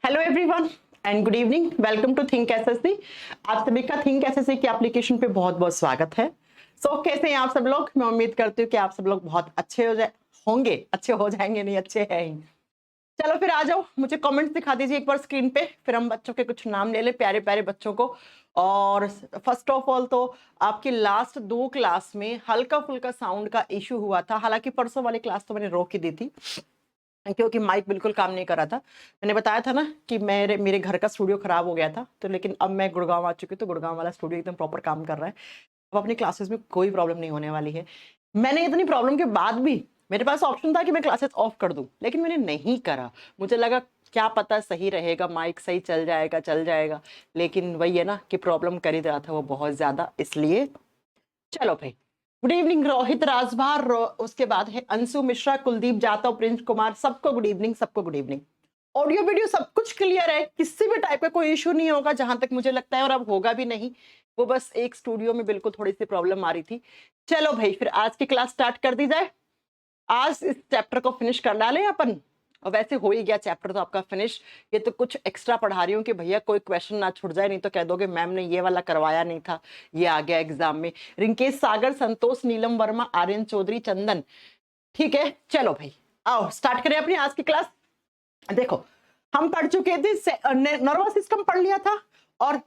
Hello everyone and good evening, welcome to Think SSC. आप सभी का थिंक एसएससी की एप्लीकेशन पे बहुत बहुत स्वागत है। कैसे हैं आप सब लोग? मैं उम्मीद करती हूँ कि आप सब लोग बहुत अच्छे होंगे, अच्छे हो जाएंगे, नहीं अच्छे हैं ही। चलो फिर आ जाओ, मुझे कमेंट्स दिखा दीजिए एक बार स्क्रीन पे, फिर हम बच्चों के कुछ नाम ले ले, प्यारे प्यारे बच्चों को। और फर्स्ट ऑफ ऑल तो आपकी लास्ट 2 क्लास में हल्का फुल्का साउंड का इश्यू हुआ था। हालांकि परसों वाली क्लास तो मैंने रोक ही दी थी क्योंकि माइक बिल्कुल काम नहीं कर रहा था। मैंने बताया था ना कि मेरे घर का स्टूडियो खराब हो गया था, तो लेकिन अब मैं गुड़गांव आ चुकी हूँ, तो गुड़गांव वाला स्टूडियो एकदम प्रॉपर काम कर रहा है। अब अपनी क्लासेस में कोई प्रॉब्लम नहीं होने वाली है। मैंने इतनी प्रॉब्लम के बाद भी मेरे पास ऑप्शन था कि मैं क्लासेस ऑफ कर दूं, लेकिन मैंने नहीं करा। मुझे लगा क्या पता सही रहेगा, माइक सही चल जाएगा, लेकिन वही है ना कि प्रॉब्लम कर ही रहा था वो बहुत ज्यादा, इसलिए। चलो भाई, गुड इवनिंग रोहित राजभार, उसके बाद है अंशु मिश्रा, कुलदीप जाटव, प्रिंस कुमार, सबको गुड इवनिंग, सबको गुड इवनिंग। ऑडियो वीडियो सब कुछ क्लियर है, किसी भी टाइप का कोई इश्यू नहीं होगा जहां तक मुझे लगता है, और अब होगा भी नहीं। वो बस एक स्टूडियो में बिल्कुल थोड़ी सी प्रॉब्लम आ रही थी। चलो भाई, फिर आज की क्लास स्टार्ट कर दी जाए। आज इस चैप्टर को फिनिश कर डालें अपन, और वैसे हो ही गया चैप्टर तो आपका फिनिश। ये तो कुछ एक्स्ट्रा पढ़ा रही हूँ कि भैया कोई क्वेश्चन ना छूट जाए, नहीं तो कह दोगे मैम ने ये वाला करवाया नहीं था, ये आ गया एग्जाम में। रिंकेश सागर, संतोष, नीलम वर्मा, आर्यन चौधरी, चंदन, ठीक है। चलो भाई आओ स्टार्ट करें अपनी आज की क्लास। देखो, हम पढ़ चुके थे, नर्वस सिस्टम पढ़ लिया था, और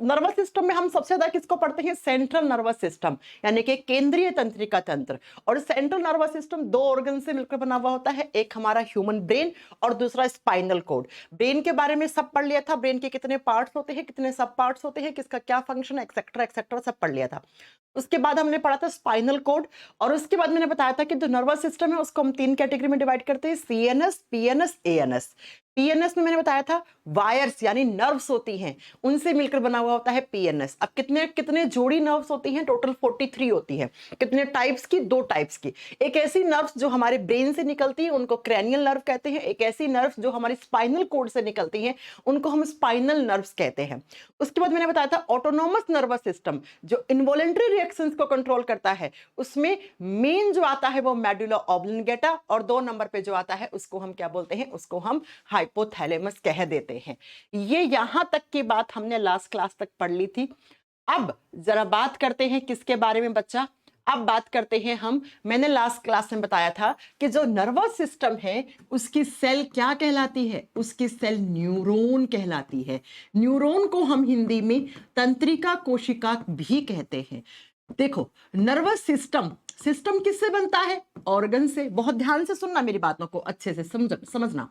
नर्वस सिस्टम में हम सबसे ज्यादा किसको पढ़ते हैं? सेंट्रल नर्वस सिस्टम, यानी कि केंद्रीय तंत्रिका तंत्र। और सेंट्रल नर्वस सिस्टम 2 ऑर्गन से मिलकर बना हुआ होता है, एक हमारा ह्यूमन ब्रेन और दूसरा स्पाइनल कोड। ब्रेन के बारे में सब पढ़ लिया था, ब्रेन के कितने पार्ट्स होते हैं, कितने सब पार्ट्स होते हैं, किसका क्या फंक्शन, एक्सेट्रा एक्सेट्रा सब पढ़ लिया था। उसके बाद हमने पढ़ा था स्पाइनल कोड, और उसके बाद मैंने बताया था कि जो नर्वस सिस्टम है उसको हम 3 कैटेगरी में डिवाइड करते हैं, सीएनएस, पीएनएस, एएनएस। पीएनएस में मैंने बताया था वायर्स यानी नर्व्स होती हैं, उनसे मिलकर बना हुआ होता है पीएनएस। अब कितने कितने जोड़ी नर्व्स होती हैं? टोटल 43 होती है। कितने टाइप्स की? 2 टाइप्स की। एक ऐसी नर्व्स जो हमारे ब्रेन से निकलती है, उनको क्रैनियल नर्व कहते हैं। एक ऐसी नर्व्स जो हमारी स्पाइनल कोड से निकलती हैं, उनको हम स्पाइनल नर्व्स कहते हैं। उसके बाद मैंने बताया था ऑटोनोमस नर्वस सिस्टम, जो इनवॉलेंटरी रिएक्शंस को कंट्रोल करता है। उसमें मेन जो आता है वो मेडुला ऑब्लिंगेटा, और 2 नंबर पे जो आता है उसको हम क्या बोलते हैं? उसको हम हाइपोथैलेमस कह देते हैं। ये यहां तक की बात हमने लास्ट क्लास तक पढ़ ली थी। अब जरा बात करते हैं किसके बारे में बच्चा? अब बात करते हैं हम, मैंने लास्ट क्लास में बताया था कि जो नर्वस सिस्टम है उसकी सेल क्या कहलाती है? उसकी सेल न्यूरॉन कहलाती है। न्यूरॉन को हम हिंदी में तंत्रिका कोशिका भी कहते हैं। देखो, नर्वस सिस्टम सिस्टम किससे बनता है? ऑर्गन से। बहुत ध्यान से सुनना मेरी बातों को, अच्छे से समझना।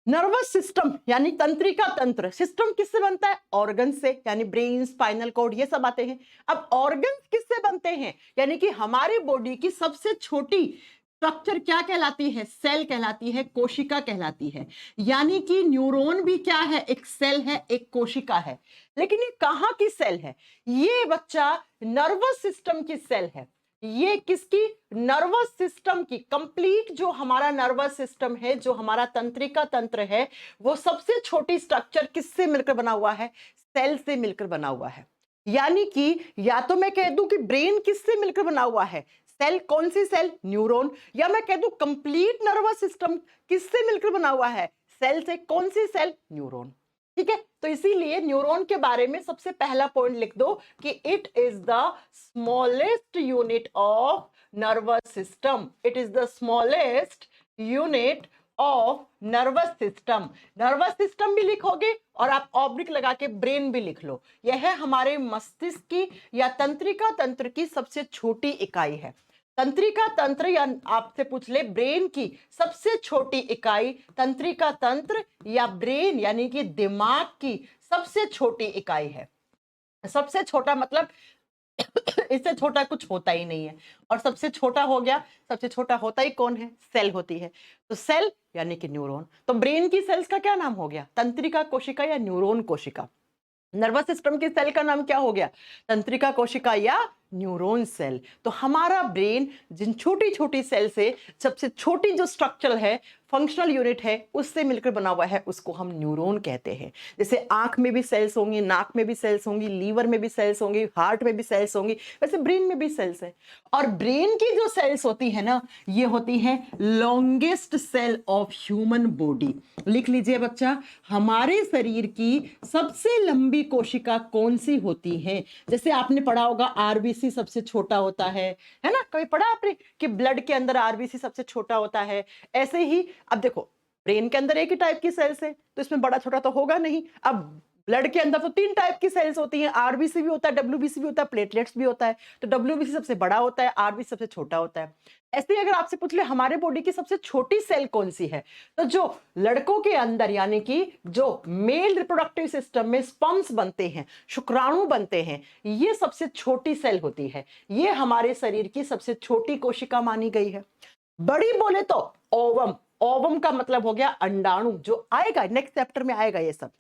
नर्वस सिस्टम यानी तंत्रिका तंत्र, सिस्टम किससे बनता है? ऑर्गन से, यानी ब्रेन, स्पाइनल कोड, ये सब आते हैं। अब ऑर्गन किससे बनते हैं? यानी कि हमारी बॉडी की सबसे छोटी स्ट्रक्चर क्या कहलाती है? सेल कहलाती है, कोशिका कहलाती है। यानी कि न्यूरॉन भी क्या है? एक सेल है, एक कोशिका है। लेकिन ये कहां की सेल है? ये बच्चा नर्वस सिस्टम की सेल है। ये किसकी? नर्वस सिस्टम की। कंप्लीट जो हमारा नर्वस सिस्टम है, जो हमारा तंत्रिका तंत्र है, वो सबसे छोटी स्ट्रक्चर किससे मिलकर बना हुआ है? सेल से मिलकर बना हुआ है। यानी कि या तो मैं कह दूं कि ब्रेन किससे मिलकर बना हुआ है? सेल, कौन सी सेल? न्यूरॉन। या मैं कह दूं कंप्लीट नर्वस सिस्टम किससे मिलकर बना हुआ है? सेल से। कौन सी सेल? न्यूरॉन। ठीक है, तो इसीलिए न्यूरॉन के बारे में सबसे पहला पॉइंट लिख दो कि it is the smallest unit of nervous system. It is the smallest unit of nervous system. Nervous system भी लिखोगे और आप ऑब्लिक लगा के ब्रेन भी लिख लो। यह है हमारे मस्तिष्क की या तंत्रिका तंत्र की सबसे छोटी इकाई है। तंत्रिका तंत्र, या आपसे पूछ ले ब्रेन की सबसे छोटी इकाई तंत्रिका तंत्र या ब्रेन यानी कि दिमाग की सबसे छोटी इकाई है। सबसे छोटा मतलब इससे छोटा कुछ होता ही नहीं है। और सबसे छोटा हो गया, सबसे छोटा होता ही कौन है? सेल होती है। तो सेल यानी कि न्यूरॉन। तो ब्रेन की सेल्स का क्या नाम हो गया? तंत्रिका कोशिका या न्यूरॉन कोशिका। नर्वस सिस्टम की सेल का नाम क्या हो गया? तंत्रिका कोशिका या न्यूरॉन सेल। तो हमारा ब्रेन जिन छोटी छोटी सेल से सबसे छोटी जो स्ट्रक्चर है, फंक्शनल यूनिट है, उससे मिलकर बना हुआ है, उसको हम न्यूरॉन कहते हैं। जैसे आंख में भी सेल्स होंगी, नाक में भी सेल्स होंगी, लीवर में भी सेल्स होंगी, हार्ट में भी सेल्स होंगी, वैसे ब्रेन में भी सेल्स है। और ब्रेन की जो सेल्स होती है ना, ये होती है longest cell of human body. लिख लीजिए बच्चा, हमारे शरीर की सबसे लंबी कोशिका कौन सी होती है? जैसे आपने पढ़ा होगा आरबीसी सबसे छोटा होता है ना? कभी पढ़ा आपने कि ब्लड के अंदर आरबीसी सबसे छोटा होता है? ऐसे ही अब देखो, ब्रेन के अंदर एक ही टाइप की सेल्स है, तो इसमें बड़ा छोटा तो होगा नहीं। अब ब्लड के अंदर तो 3 टाइप की सेल्स होती हैं, आरबीसी भी होता है, डब्ल्यूबीसी भी होता है, प्लेटलेट्स भी होता है। तो डब्ल्यूबीसी सबसे बड़ा होता है, आरबीसी सबसे छोटा होता है। ऐसे ही अगर आपसे पूछ ले हमारे बॉडी की सबसे छोटी सेल कौन सी है, तो जो लड़कों के अंदर यानी कि जो मेल रिप्रोडक्टिव सिस्टम में स्पर्म्स बनते हैं, शुक्राणु बनते हैं, ये सबसे छोटी सेल होती है। ये हमारे शरीर की सबसे छोटी कोशिका मानी गई है। बड़ी बोले तो ओवम। ओवम का मतलब हो गया अंडाणु, जो आएगा नेक्स्ट चैप्टर में आएगा। ये सब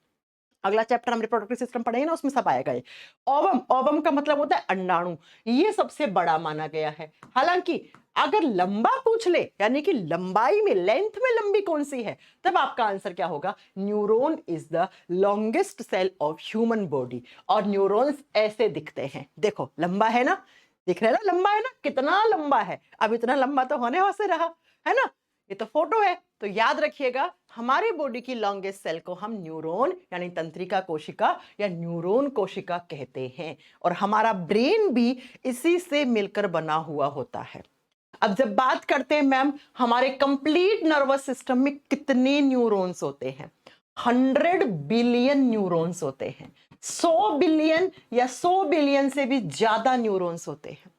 अगला चैप्टर हम रिप्रोडक्टिव सिस्टम पढ़ेंगे ना, उसमें सब आएगा ये। ओवम, ओवम का मतलब होता है अंडाणु, ये सबसे बड़ा माना गया है। हालांकि अगर लंबा पूछ ले, यानी कि लंबाई में, लेंथ में लंबी कौन सी है, तब आपका आंसर क्या होगा? Neuron is the longest cell of human body. और न्यूरॉन्स ऐसे दिखते हैं, देखो लंबा है ना, दिख रहा है ना, लंबा है ना, कितना लंबा है। अब इतना लंबा तो होने से रहा है ना, ये तो फोटो है। तो याद रखिएगा, हमारी बॉडी की लॉन्गेस्ट सेल को हम न्यूरॉन यानी तंत्रिका कोशिका या न्यूरॉन कोशिका कहते हैं। और हमारा ब्रेन भी इसी से मिलकर बना हुआ होता है। अब जब बात करते हैं मैम, हमारे कंप्लीट नर्वस सिस्टम में कितने न्यूरॉन्स होते हैं? 100 बिलियन न्यूरॉन्स होते हैं। 100 बिलियन या 100 बिलियन से भी ज्यादा न्यूरॉन्स होते हैं।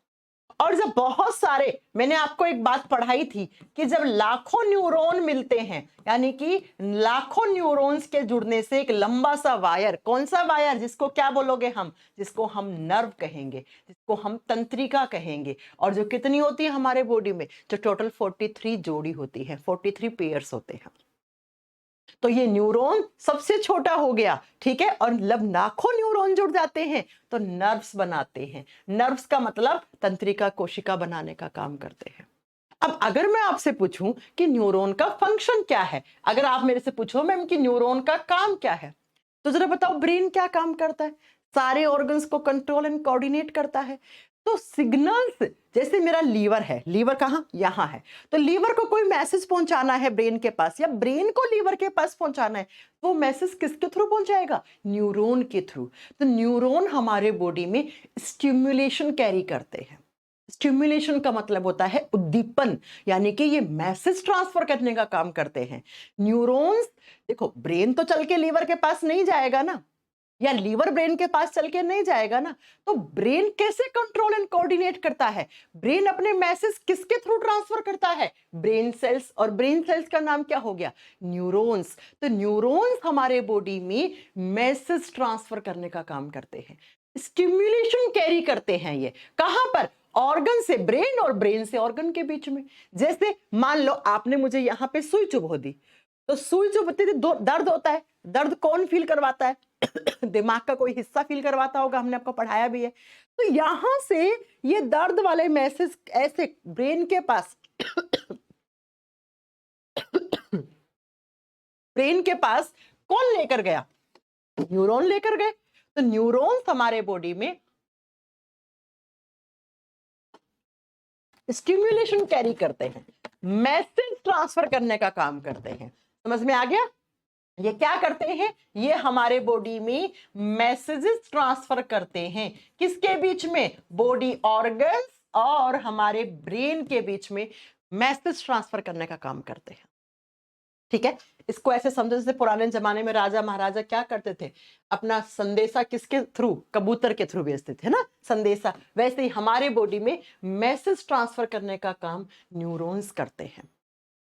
और जब बहुत सारे, मैंने आपको एक बात पढ़ाई थी कि जब लाखों न्यूरॉन मिलते हैं, यानी कि लाखों न्यूरॉन्स के जुड़ने से एक लंबा सा वायर, कौन सा वायर, जिसको क्या बोलोगे हम? जिसको हम नर्व कहेंगे, जिसको हम तंत्रिका कहेंगे। और जो कितनी होती है हमारे बॉडी में? जो टोटल 43 जोड़ी होती है, 43 पेयर्स होते हैं। तो ये न्यूरॉन सबसे छोटा हो गया, ठीक है। और जब लाखों न्यूरॉन जुड़ जाते हैं तो नर्व्स बनाते हैं। नर्व्स का मतलब तंत्रिका कोशिका बनाने का काम करते हैं। अब अगर मैं आपसे पूछूं कि न्यूरॉन का फंक्शन क्या है, अगर आप मेरे से पूछो मैम कि न्यूरॉन का काम क्या है, तो जरा बताओ ब्रेन क्या काम करता है? सारे ऑर्गन्स को कंट्रोल एंड कोऑर्डिनेट करता है। तो सिग्नल्स, जैसे मेरा लीवर है, लीवर कहां? यहां है। तो लीवर को कोई मैसेज पहुंचाना है ब्रेन के पास, या ब्रेन को लीवर के पास पहुंचाना है, वो मैसेज किसके थ्रू पहुंचाएगा? न्यूरॉन के थ्रू। तो न्यूरॉन हमारे बॉडी में स्टिम्युलेशन कैरी करते हैं। स्टिम्युलेशन का मतलब होता है उद्दीपन, यानी कि ये मैसेज ट्रांसफर करने का काम करते हैं न्यूरॉन्स। देखो, ब्रेन तो चल के लीवर के पास नहीं जाएगा ना, या लीवर ब्रेन के पास चल के नहीं जाएगा ना। तो ब्रेन कैसे कंट्रोल एंड कोऑर्डिनेट करता है? ब्रेन अपने मैसेज किसके थ्रू ट्रांसफर करता है? Brain cells. और ब्रेन सेल्स का नाम क्या हो गया? न्यूरॉन्स। तो न्यूरॉन्स हमारे बॉडी में मैसेज ट्रांसफर करने का काम करते हैं, स्टिम्युलेशन कैरी करते हैं। ये कहां पर? ऑर्गन से ब्रेन और ब्रेन से ऑर्गन के बीच में। जैसे मान लो आपने मुझे यहां पे सुई चुभो दी, तो सुई चुभती थी, दर्द होता है। दर्द कौन फील करवाता है? दिमाग का कोई हिस्सा फील करवाता होगा, हमने आपको पढ़ाया भी है। तो यहां से ये दर्द वाले मैसेज ऐसे ब्रेन के पास ब्रेन के पास कौन लेकर गया? न्यूरॉन लेकर गए। तो न्यूरॉन्स हमारे बॉडी में स्टिम्युलेशन कैरी करते हैं, मैसेज ट्रांसफर करने का काम करते हैं। समझ में आ गया? ये क्या करते हैं? ये हमारे बॉडी में मैसेजेस ट्रांसफर करते हैं। किसके बीच में? बॉडी ऑर्गन्स और हमारे ब्रेन के बीच में मैसेज ट्रांसफर करने का काम करते हैं। ठीक है, इसको ऐसे समझो जैसे पुराने जमाने में राजा महाराजा क्या करते थे? अपना संदेशा किसके थ्रू? कबूतर के थ्रू भेजते थे ना संदेशा। वैसे ही हमारे बॉडी में मैसेज ट्रांसफर करने का काम न्यूरॉन्स करते हैं।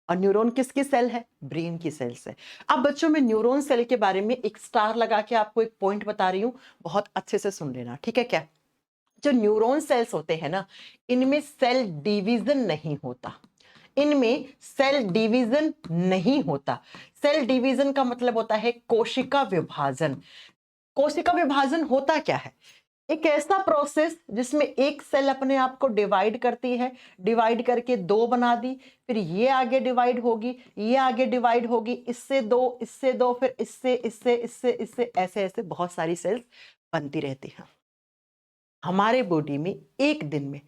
और न्यूरॉन किसकी सेल है? ब्रेन की सेल से। अब बच्चों में न्यूरॉन सेल के बारे में एक स्टार लगा के आपको एक पॉइंट बता रही हूं, बहुत अच्छे से सुन लेना, ठीक है क्या? जो न्यूरॉन सेल्स होते हैं ना, इनमें सेल डिवीजन नहीं होता। इनमें सेल डिवीजन नहीं होता। सेल डिवीजन का मतलब होता है कोशिका विभाजन। कोशिका विभाजन होता क्या है? एक ऐसा प्रोसेस जिसमें एक सेल अपने आप को डिवाइड करती है, डिवाइड करके दो बना दी, फिर ये आगे डिवाइड होगी, ये आगे डिवाइड होगी, इससे दो, फिर इससे ऐसे ऐसे बहुत सारी सेल्स बनती रहती हैं। हमारे बॉडी में एक दिन में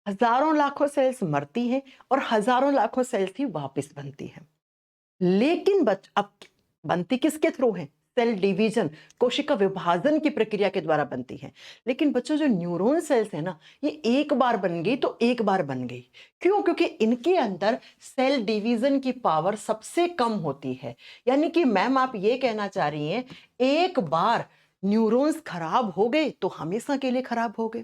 हजारों लाखों सेल्स मरती हैं और हजारों लाखों सेल्स ही वापस बनती हैं। लेकिन अब बनती किसके थ्रू है? सेल डिवीजन, कोशिका विभाजन की प्रक्रिया के द्वारा बनती है। लेकिन बच्चों, जो न्यूरॉन सेल्स है ना, ये एक बार बन गई तो एक बार बन गई। क्यों? क्योंकि इनके अंदर सेल डिवीजन की पावर सबसे कम होती है। यानी कि मैम आप ये कहना चाह रही हैं, एक बार न्यूरॉन्स खराब हो गए तो हमेशा के लिए खराब हो गए।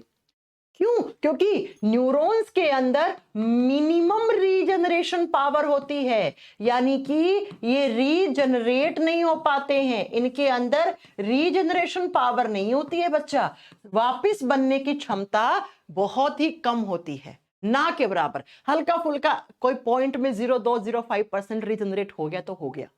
क्यों? क्योंकि न्यूरॉन्स के अंदर मिनिमम रीजनरेशन पावर होती है, यानी कि ये रीजनरेट नहीं हो पाते हैं, इनके अंदर रीजनरेशन पावर नहीं होती है बच्चा। वापस बनने की क्षमता बहुत ही कम होती है, ना के बराबर। हल्का फुल्का कोई पॉइंट में 0.205% रीजनरेट हो गया तो हो गया।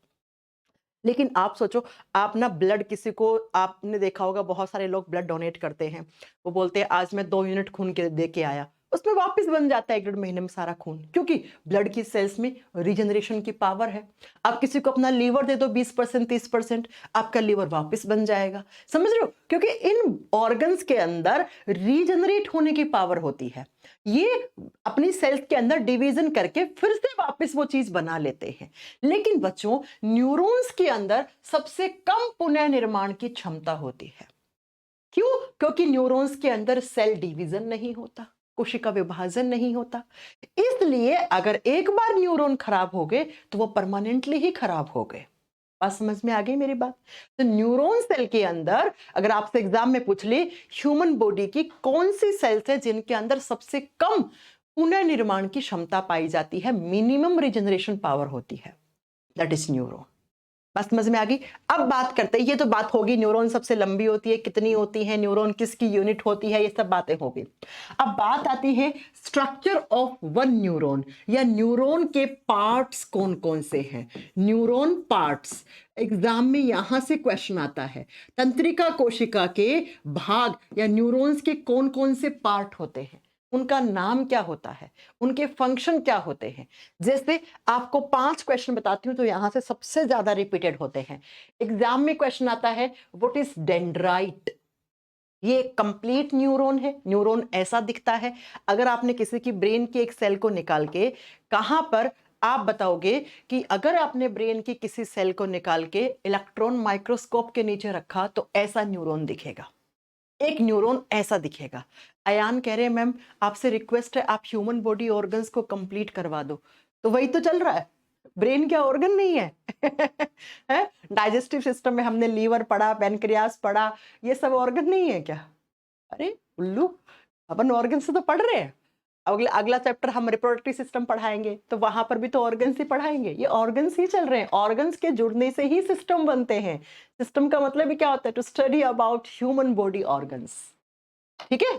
लेकिन आप सोचो, आप ना ब्लड, किसी को आपने देखा होगा, बहुत सारे लोग ब्लड डोनेट करते हैं, वो बोलते हैं आज मैं 2 यूनिट खून के दे के आया, उसमें वापस बन जाता है 1 डेढ़ महीने में सारा खून, क्योंकि ब्लड की सेल्स में रीजनरेशन की पावर है। आप किसी को अपना लीवर दे दो 20% 30%, आपका लीवर वापस बन जाएगा। समझ रहे हो? क्योंकि इन ऑर्गन्स के अंदर रीजनरेट होने की पावर होती है। ये अपनी सेल्स के अंदर डिवीजन करके फिर से वापस वो चीज बना लेते हैं। लेकिन बच्चों, न्यूरॉन्स के अंदर सबसे कम पुनः निर्माण की क्षमता होती है। क्यों? क्योंकि न्यूरॉन्स के अंदर सेल डिवीजन नहीं होता, कोशिका विभाजन नहीं होता। इसलिए अगर एक बार न्यूरॉन खराब हो गए तो वो परमानेंटली ही खराब हो गए। बात समझ में आ गई मेरी बात? तो न्यूरॉन सेल के अंदर अगर आपसे एग्जाम में पूछ ली, ह्यूमन बॉडी की कौन सी सेल्स है जिनके अंदर सबसे कम पुनर्निर्माण की क्षमता पाई जाती है, मिनिमम रिजनरेशन पावर होती है, दैट इज न्यूरॉन। बात समझ में आ गई? अब बात करते हैं, ये तो बात होगी न्यूरॉन सबसे लंबी होती है, कितनी होती है, न्यूरॉन किसकी यूनिट होती है, ये सब बातें होगी। अब बात आती है स्ट्रक्चर ऑफ वन न्यूरॉन, या न्यूरॉन के पार्ट्स कौन कौन से हैं। न्यूरॉन पार्ट्स एग्जाम में यहां से क्वेश्चन आता है। तंत्रिका कोशिका के भाग या न्यूरॉन्स के कौन कौन से पार्ट होते हैं, उनका नाम क्या होता है, उनके फंक्शन क्या होते हैं। जैसे आपको 5 क्वेश्चन बताती हूं तो यहां से सबसे ज्यादा रिपीटेड होते हैं। एग्जाम में क्वेश्चन आता है, व्हाट इज डेंड्राइट। ये कंप्लीट न्यूरॉन है, न्यूरॉन ऐसा दिखता है। अगर आपने किसी की ब्रेन की एक सेल को निकाल के कहां पर, आप बताओगे कि अगर आपने ब्रेन की किसी सेल को निकाल के इलेक्ट्रॉन माइक्रोस्कोप के नीचे रखा तो ऐसा न्यूरॉन दिखेगा, एक न्यूरॉन ऐसा दिखेगा। अयान कह रहे हैं मैम आपसे रिक्वेस्ट है आप ह्यूमन बॉडी ऑर्गन्स को कंप्लीट करवा दो। तो वही तो चल रहा है, ब्रेन क्या ऑर्गन नहीं है? है? डाइजेस्टिव सिस्टम में हमने लीवर पढ़ा, पैनक्रियास पढ़ा, ये सब ऑर्गन नहीं है क्या? अरे उल्लू, अपन ऑर्गन से तो पढ़ रहे हैं। अगला अगला चैप्टर हम रिप्रोडक्टिव सिस्टम पढ़ाएंगे तो वहां पर भी तो ऑर्गन्स ही पढ़ाएंगे। ये ऑर्गन्स ही चल रहे हैं, ऑर्गन्स के जुड़ने से ही सिस्टम बनते हैं। सिस्टम का मतलब ही क्या होता है? To study about human body organs. ठीक है,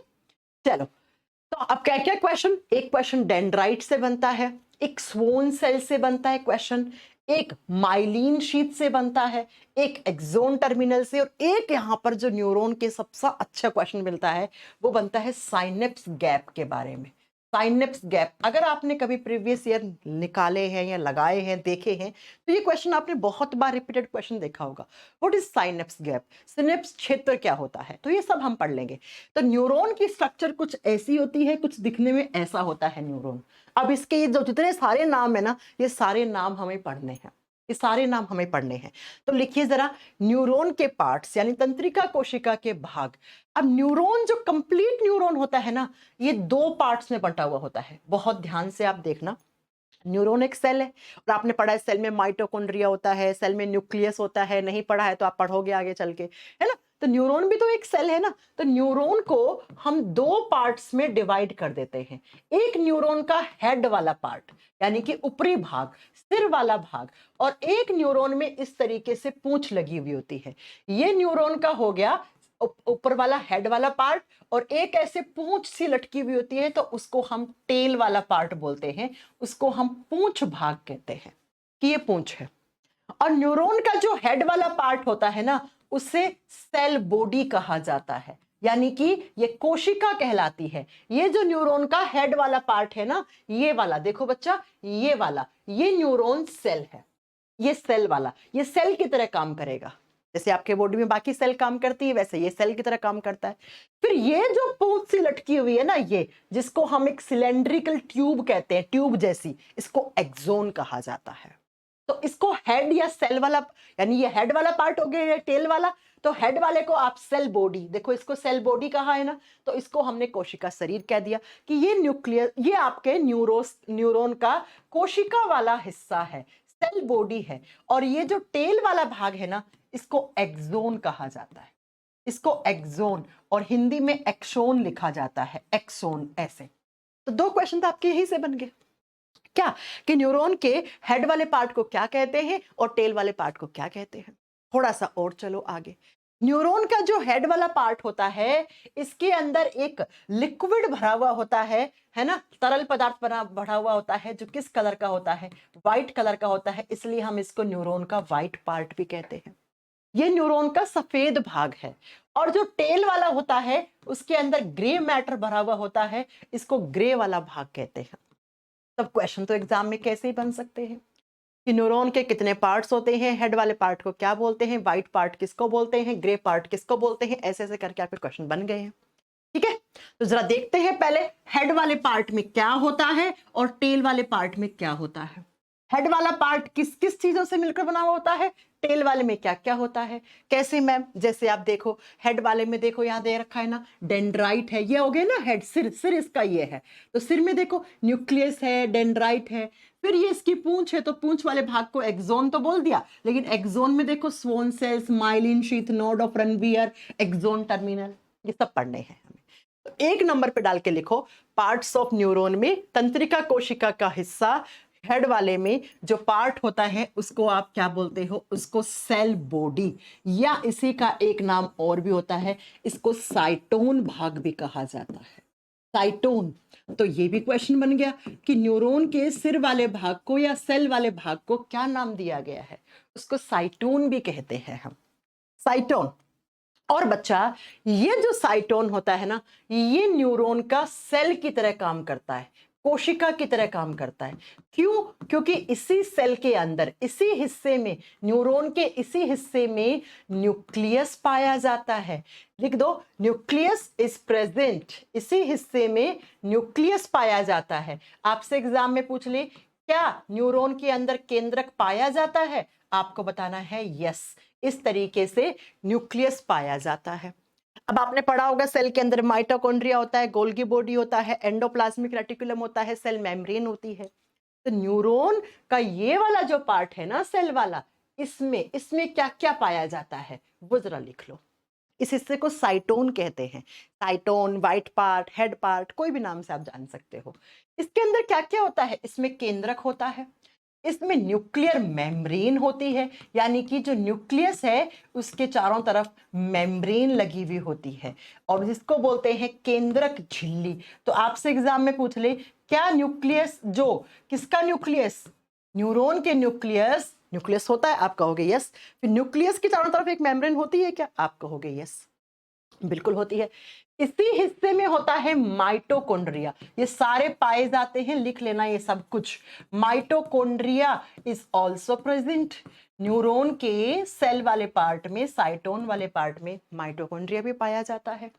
चलो। तो अब क्या क्या क्वेश्चन, एक क्वेश्चन डेंड्राइट से बनता है, एक स्वोन सेल से बनता है क्वेश्चन, एक माइलिन शीथ से बनता है, एक एक्सोन टर्मिनल से, और एक यहां पर जो न्यूरॉन के सबसे अच्छा क्वेश्चन मिलता है वो बनता है साइनेप्स गैप के बारे में। साइनेप्स गैप अगर आपने कभी प्रीवियस ईयर निकाले हैं या लगाए हैं, देखे हैं, तो ये क्वेश्चन आपने बहुत बार रिपीटेड क्वेश्चन देखा होगा। What is synapse gap, synapse क्षेत्र क्या होता है, तो ये सब हम पढ़ लेंगे। तो न्यूरॉन की स्ट्रक्चर कुछ ऐसी होती है, कुछ दिखने में ऐसा होता है न्यूरॉन। अब इसके ये जो जितने सारे नाम है ना, ये सारे नाम हमें पढ़ने हैं, ये सारे नाम हमें पढ़ने हैं। तो लिखिए जरा, न्यूरॉन के पार्ट्स यानी तंत्रिका कोशिका के भाग। अब न्यूरॉन जो कंप्लीट न्यूरॉन होता है ना, ये 2 पार्ट्स में बंटा हुआ होता है। बहुत ध्यान से आप देखना, न्यूरॉन एक सेल है, और आपने पढ़ा है सेल में माइटोकॉन्ड्रिया होता है, सेल में न्यूक्लियस होता है, नहीं पढ़ा है तो आप पढ़ोगे आगे चल के, है ना। तो न्यूरॉन भी तो एक सेल है ना। तो न्यूरॉन को हम 2 पार्ट्स में डिवाइड कर देते हैं। एक न्यूरॉन का हेड वाला पार्ट यानी कि ऊपरी भाग, सिर वाला भाग, और एक न्यूरॉन में इस तरीके से पूंछ लगी हुई होती है। ये न्यूरॉन का हो गया ऊपर वाला हेड वाला पार्ट, और एक ऐसे पूंछ सी लटकी हुई होती है तो उसको हम टेल वाला पार्ट बोलते हैं, उसको हम पूंछ भाग कहते हैं कि ये पूंछ है। और न्यूरॉन का जो हेड वाला पार्ट होता है ना, उसे सेल बॉडी कहा जाता है। यानी कि ये कोशिका कहलाती है। ये जो न्यूरॉन का हेड वाला पार्ट है ना, ये वाला देखो बच्चा, ये वाला, ये न्यूरॉन सेल है। ये सेल वाला, ये सेल की तरह काम करेगा। जैसे आपके बॉडी में बाकी सेल काम करती है, वैसे ये सेल की तरह काम करता है। फिर ये जो पूंछ सी लटकी हुई है ना, ये जिसको हम एक सिलेंड्रिकल ट्यूब कहते हैं, ट्यूब जैसी, इसको एक्सोन कहा जाता है। तो इसको हेड या सेल वाला, यानी ये हेड वाला पार्ट हो गया, या टेल वाला, तो हेड वाले को आप सेल बॉडी, देखो इसको सेल बॉडी कहा है ना, तो इसको हमने कोशिका शरीर कह दिया कि ये न्यूक्लियस, ये आपके न्यूरॉन का कोशिका वाला हिस्सा है, सेल बॉडी है। और ये जो टेल वाला भाग है ना, इसको एक्सोन कहा जाता है, इसको एक्सोन, और हिंदी में एक्सोन लिखा जाता है, एक्सोन ऐसे। तो दो क्वेश्चन तो आपके यही से बन गए, क्या कि न्यूरॉन के हेड वाले पार्ट को क्या कहते हैं और टेल वाले पार्ट को क्या कहते हैं। थोड़ा सा और चलो आगे। न्यूरॉन का जो हेड वाला पार्ट होता है, इसके अंदर एक लिक्विड भरा हुआ होता है ना, तरल पदार्थ भरा हुआ होता है, जो किस कलर का होता है, व्हाइट कलर का होता है, इसलिए हम इसको न्यूरॉन का व्हाइट पार्ट भी कहते हैं। ये न्यूरॉन का सफेद भाग है। और जो टेल वाला होता है, उसके अंदर ग्रे मैटर भरा हुआ होता है, इसको ग्रे वाला भाग कहते हैं। तब क्वेश्चन तो एग्जाम में कैसे ही बन सकते हैं कि न्यूरॉन के कितने पार्ट्स होते हैं, हेड वाले पार्ट को क्या बोलते हैं, व्हाइट पार्ट किसको बोलते हैं, ग्रे पार्ट किसको बोलते हैं, ऐसे ऐसे करके आपके क्वेश्चन बन गए हैं। ठीक है, तो जरा देखते हैं पहले हेड वाले पार्ट में क्या होता है और टेल वाले पार्ट में क्या होता है। हेड वाला पार्ट किस किस चीजों से मिलकर बना हुआ होता है, टेल वाले में क्या क्या होता है, कैसे मैम। जैसे आप देखो हेड वाले में, देखो यहां दे रखा है ना, डेंड्राइट है, ये हो गया ना हेड, सिर इसका ये है, तो सिर में देखो न्यूक्लियस है, डेंड्राइट है। फिर ये इसकी पूंछ है, तो पूंछ वाले भाग को एक्सोन तो बोल दिया, लेकिन एक्सोन में देखो Schwann cells, myelin sheath, node of Ranvier, axon terminal, ये सब पढ़ने हैं हमें। तो एक नंबर पे डाल के लिखो, पार्ट्स ऑफ न्यूरॉन में तंत्रिका कोशिका का हिस्सा, हेड वाले में जो पार्ट होता है उसको आप क्या बोलते हो, उसको सेल बॉडी, या इसी का एक नाम और भी होता है, इसको साइटोन भाग भी कहा जाता है, साइटोन। तो ये भी क्वेश्चन बन गया कि न्यूरॉन के सिर वाले भाग को या सेल वाले भाग को क्या नाम दिया गया है, उसको साइटोन भी कहते हैं हम, साइटोन। और बच्चा, ये जो साइटोन होता है ना, ये न्यूरॉन का सेल की तरह काम करता है, कोशिका की तरह काम करता है। क्यों? क्योंकि इसी सेल के अंदर, इसी हिस्से में, न्यूरॉन के इसी हिस्से में न्यूक्लियस पाया जाता है। लिख दो, न्यूक्लियस इज प्रेजेंट, इसी हिस्से में न्यूक्लियस पाया जाता है। आपसे एग्जाम में पूछ ले, क्या न्यूरॉन के अंदर केंद्रक पाया जाता है, आपको बताना है यस, इस तरीके से न्यूक्लियस पाया जाता है। अब आपने पढ़ा होगा सेल के अंदर माइटोकॉन्ड्रिया होता है, गोल्गी बॉडी होता है, एंडोप्लाज्मिक रेटिकुलम होता है, सेल मेम्ब्रेन होती है। तो न्यूरॉन का ये वाला जो पार्ट है ना, सेल वाला, इसमें क्या क्या पाया जाता है वो जरा लिख लो। इस हिस्से को साइटोन कहते हैं, साइटोन, व्हाइट पार्ट, हेड पार्ट, कोई भी नाम से आप जान सकते हो। इसके अंदर क्या क्या होता है, इसमें केंद्रक होता है, इसमें न्यूक्लियर मेम्ब्रेन होती है, यानी कि जो न्यूक्लियस है उसके चारों तरफ मेम्ब्रेन लगी हुई होती है, और जिसको बोलते हैं केंद्रक झिल्ली। तो आपसे एग्जाम में पूछ ले, क्या न्यूक्लियस, जो किसका न्यूक्लियस, न्यूरॉन के न्यूक्लियस होता है, आप कहोगे यस। फिर न्यूक्लियस के चारों तरफ एक मेम्ब्रेन होती है क्या, आप कहोगे यस, बिल्कुल होती है। इसी हिस्से में होता है माइटोकॉन्ड्रिया, ये सारे पाए जाते हैं, लिख लेना ये सब कुछ। Mitochondria is also present, neuron के सेल वाले पार्ट में, साइटोन वाले पार्ट में माइटोकॉन्ड्रिया भी पाया जाता है।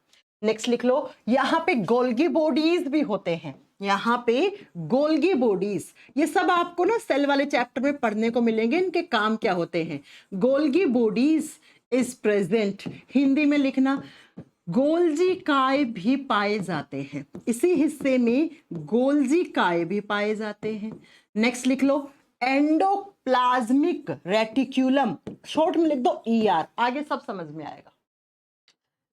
नेक्स्ट लिख लो, यहाँ पे गोल्गी बॉडीज भी होते हैं, यहाँ पे गोल्गी बॉडीज, ये सब आपको ना सेल वाले चैप्टर में पढ़ने को मिलेंगे, इनके काम क्या होते हैं। Golgi bodies is present, Hindi में लिखना, गोल्जी काय भी पाए जाते हैं, इसी हिस्से में गोल्जी काय भी पाए जाते हैं। नेक्स्ट लिख लो, एंडोप्लाज्मिक रेटिक्यूलम, शॉर्ट में लिख दो ER, आगे सब समझ में आएगा।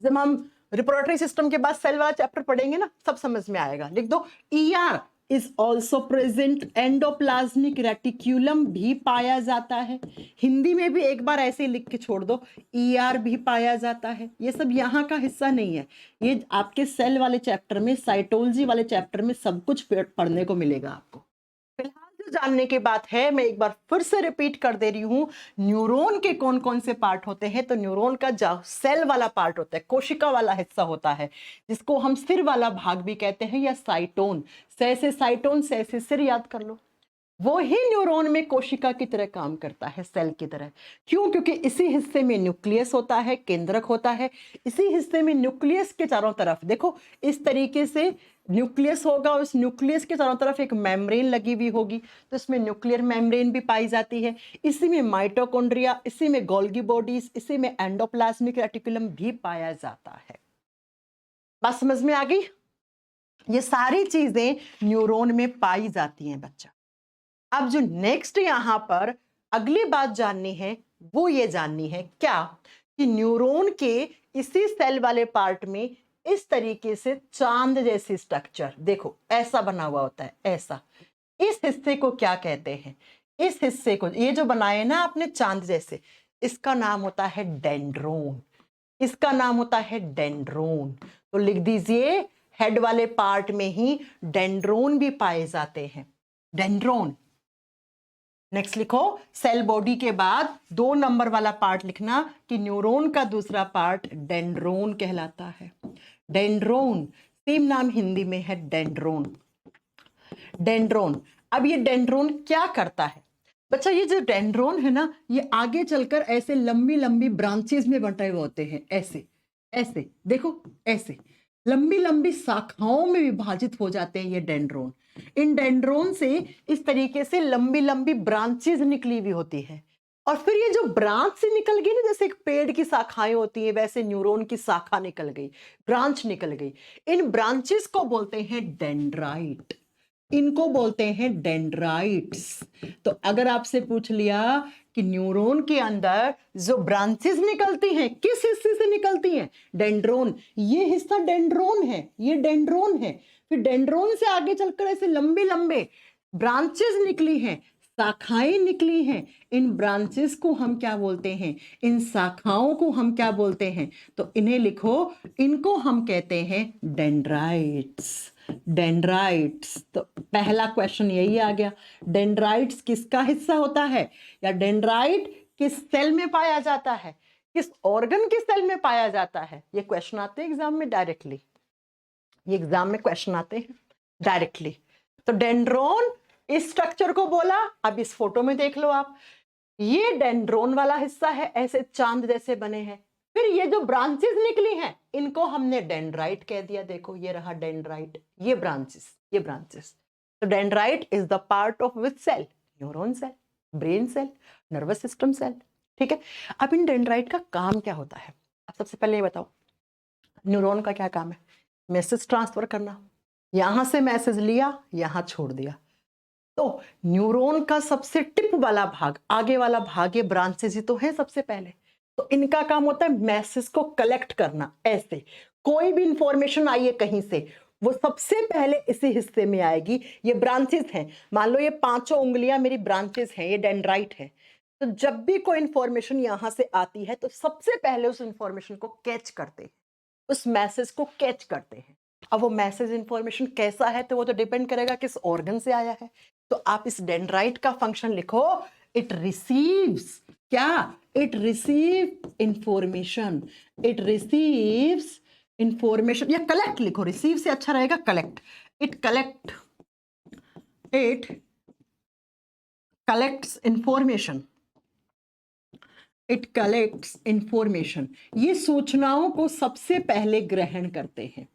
जब हम रिप्रोडक्टरी सिस्टम के बाद सेल वाला चैप्टर पढ़ेंगे ना, सब समझ में आएगा। लिख दो, ER is also present, endoplasmic reticulum भी पाया जाता है। हिंदी में भी एक बार ऐसे ही लिख के छोड़ दो, ER भी पाया जाता है। ये सब यहाँ का हिस्सा नहीं है, ये आपके सेल वाले चैप्टर में, साइटोलॉजी वाले चैप्टर में सब कुछ पढ़ने को मिलेगा आपको। फिलहाल जो जानने की बात है, मैं एक बार फिर से रिपीट कर दे रही हूं, न्यूरॉन के कौन कौन से पार्ट होते हैं। तो न्यूरॉन का जो सेल वाला पार्ट होता है, कोशिका वाला हिस्सा होता है, जिसको हम सिर वाला भाग भी कहते हैं, या साइटोन, से साइटोन, से सिर याद कर लो। वो ही न्यूरॉन में कोशिका की तरह काम करता है, सेल की तरह। क्यों? क्योंकि इसी हिस्से में न्यूक्लियस होता है, केंद्रक होता है। इसी हिस्से में न्यूक्लियस के चारों तरफ देखो इस तरीके से न्यूक्लियस होगा, उस न्यूक्लियस के चारों तरफ एक मेम्ब्रेन लगी हुई होगी, तो इसमें न्यूक्लियर मेम्ब्रेन भी पाई जाती है। इसी में माइटोकॉन्ड्रिया, इसी में गोल्गी बॉडीज, इसी में एंडोप्लाज्मिक रेटिकुलम भी पाया जाता है। बात समझ में आ गई? ये सारी चीजें न्यूरॉन में पाई जाती हैं बच्चा। अब जो नेक्स्ट यहां पर अगली बात जाननी है, वो ये जाननी है क्या, कि न्यूरॉन के इसी सेल वाले पार्ट में इस तरीके से चांद जैसी स्ट्रक्चर देखो ऐसा बना हुआ होता है, ऐसा। इस हिस्से को क्या कहते हैं? इस हिस्से को, ये जो बनाए ना आपने चांद जैसे, इसका नाम होता है डेंड्रोन। इसका नाम होता है डेंड्रोन। तो लिख दीजिए, हेड वाले पार्ट में ही डेंड्रोन भी पाए जाते हैं, डेंड्रोन। नेक्स्ट लिखो, सेल बॉडी के बाद 2 नंबर वाला पार्ट लिखना कि न्यूरॉन का दूसरा पार्ट डेंड्रोन कहलाता है। डेंड्रोन, सेम नाम हिंदी में है डेंड्रोन। डेंड्रोन, अब ये डेंड्रोन क्या करता है बच्चा? ये जो डेंड्रोन है ना, ये आगे चलकर ऐसे लंबी लंबी ब्रांचेस में बंटे हुए होते हैं, ऐसे ऐसे देखो, ऐसे लंबी लंबी शाखाओं में विभाजित हो जाते हैं ये डेंड्रोन। इन डेंड्रोन से इस तरीके से लंबी लंबी ब्रांचेस निकली हुई होती है, और फिर ये जो ब्रांच से निकल गई ना, जैसे एक पेड़ की शाखाएं होती है, वैसे न्यूरॉन की शाखा निकल गई, ब्रांच निकल गई। इन ब्रांचेस को बोलते हैं डेंड्राइट, इनको बोलते हैं डेंड्राइट्स। तो अगर आपसे पूछ लिया कि न्यूरॉन के अंदर जो ब्रांचेस निकलती हैं किस हिस्से से निकलती हैं? डेंड्रोन। ये हिस्सा डेंड्रोन है, ये डेंड्रोन है। फिर डेंड्रोन से आगे चलकर ऐसे लंबे लंबे ब्रांचेस निकली हैं, शाखाएं निकली हैं। इन ब्रांचेस को हम क्या बोलते हैं? इन शाखाओं को हम क्या बोलते हैं? तो इन्हें लिखो, इनको हम कहते हैं डेंड्राइट्स। डेंड्राइट्स। तो पहला क्वेश्चन यही आ गया, डेंड्राइट्स किसका हिस्सा होता है, या डेंड्राइट किस सेल में पाया जाता है, किस ऑर्गन के सेल में पाया जाता है? ये क्वेश्चन आते हैं एग्जाम में डायरेक्टली, ये एग्जाम में क्वेश्चन आते हैं डायरेक्टली। तो डेंड्रोन इस स्ट्रक्चर को बोला। अब इस फोटो में देख लो आप, ये डेंड्रोन वाला हिस्सा है, ऐसे चांद जैसे बने हैं। फिर ये जो ब्रांचेस निकली हैं, इनको हमने डेंड्राइट कह दिया। देखो ये रहा डेंड्राइट, ये ब्रांचेस, ये ब्रांचेस। तो dendrite is the part of which cell? Neuron cell, brain cell, nervous system cell. ठीक है, अब इन डेंड्राइट का काम क्या होता है? अब सबसे पहले ये बताओ, न्यूरॉन का क्या काम है? मैसेज ट्रांसफर करना। यहां से मैसेज लिया, यहां छोड़ दिया। तो न्यूरॉन का सबसे टिप वाला भाग, आगे वाला भाग, ये ब्रांचेस ही तो है सबसे पहले। तो इनका काम होता है मैसेज को कलेक्ट करना। ऐसे कोई भी इंफॉर्मेशन आई है कहीं से, वो सबसे पहले इसी हिस्से में आएगी। ये ब्रांचेस हैं, मान लो ये 5 उंगलियां मेरी ब्रांचेस हैं, ये डेंड्राइट है। तो जब भी कोई इंफॉर्मेशन यहां से आती है, तो सबसे पहले उस इंफॉर्मेशन को कैच करते हैं, उस मैसेज को कैच करते हैं। अब वो मैसेज इंफॉर्मेशन कैसा है, तो वो तो डिपेंड करेगा किस ऑर्गन से आया है। तो आप इस डेंड्राइट का फंक्शन लिखो, इट रिसीव्स क्या? It receive information, it receives information, या कलेक्ट लिखो, रिसीव से अच्छा रहेगा collect. It collects information, it collects information. ये सूचनाओं को सबसे पहले ग्रहण करते हैं।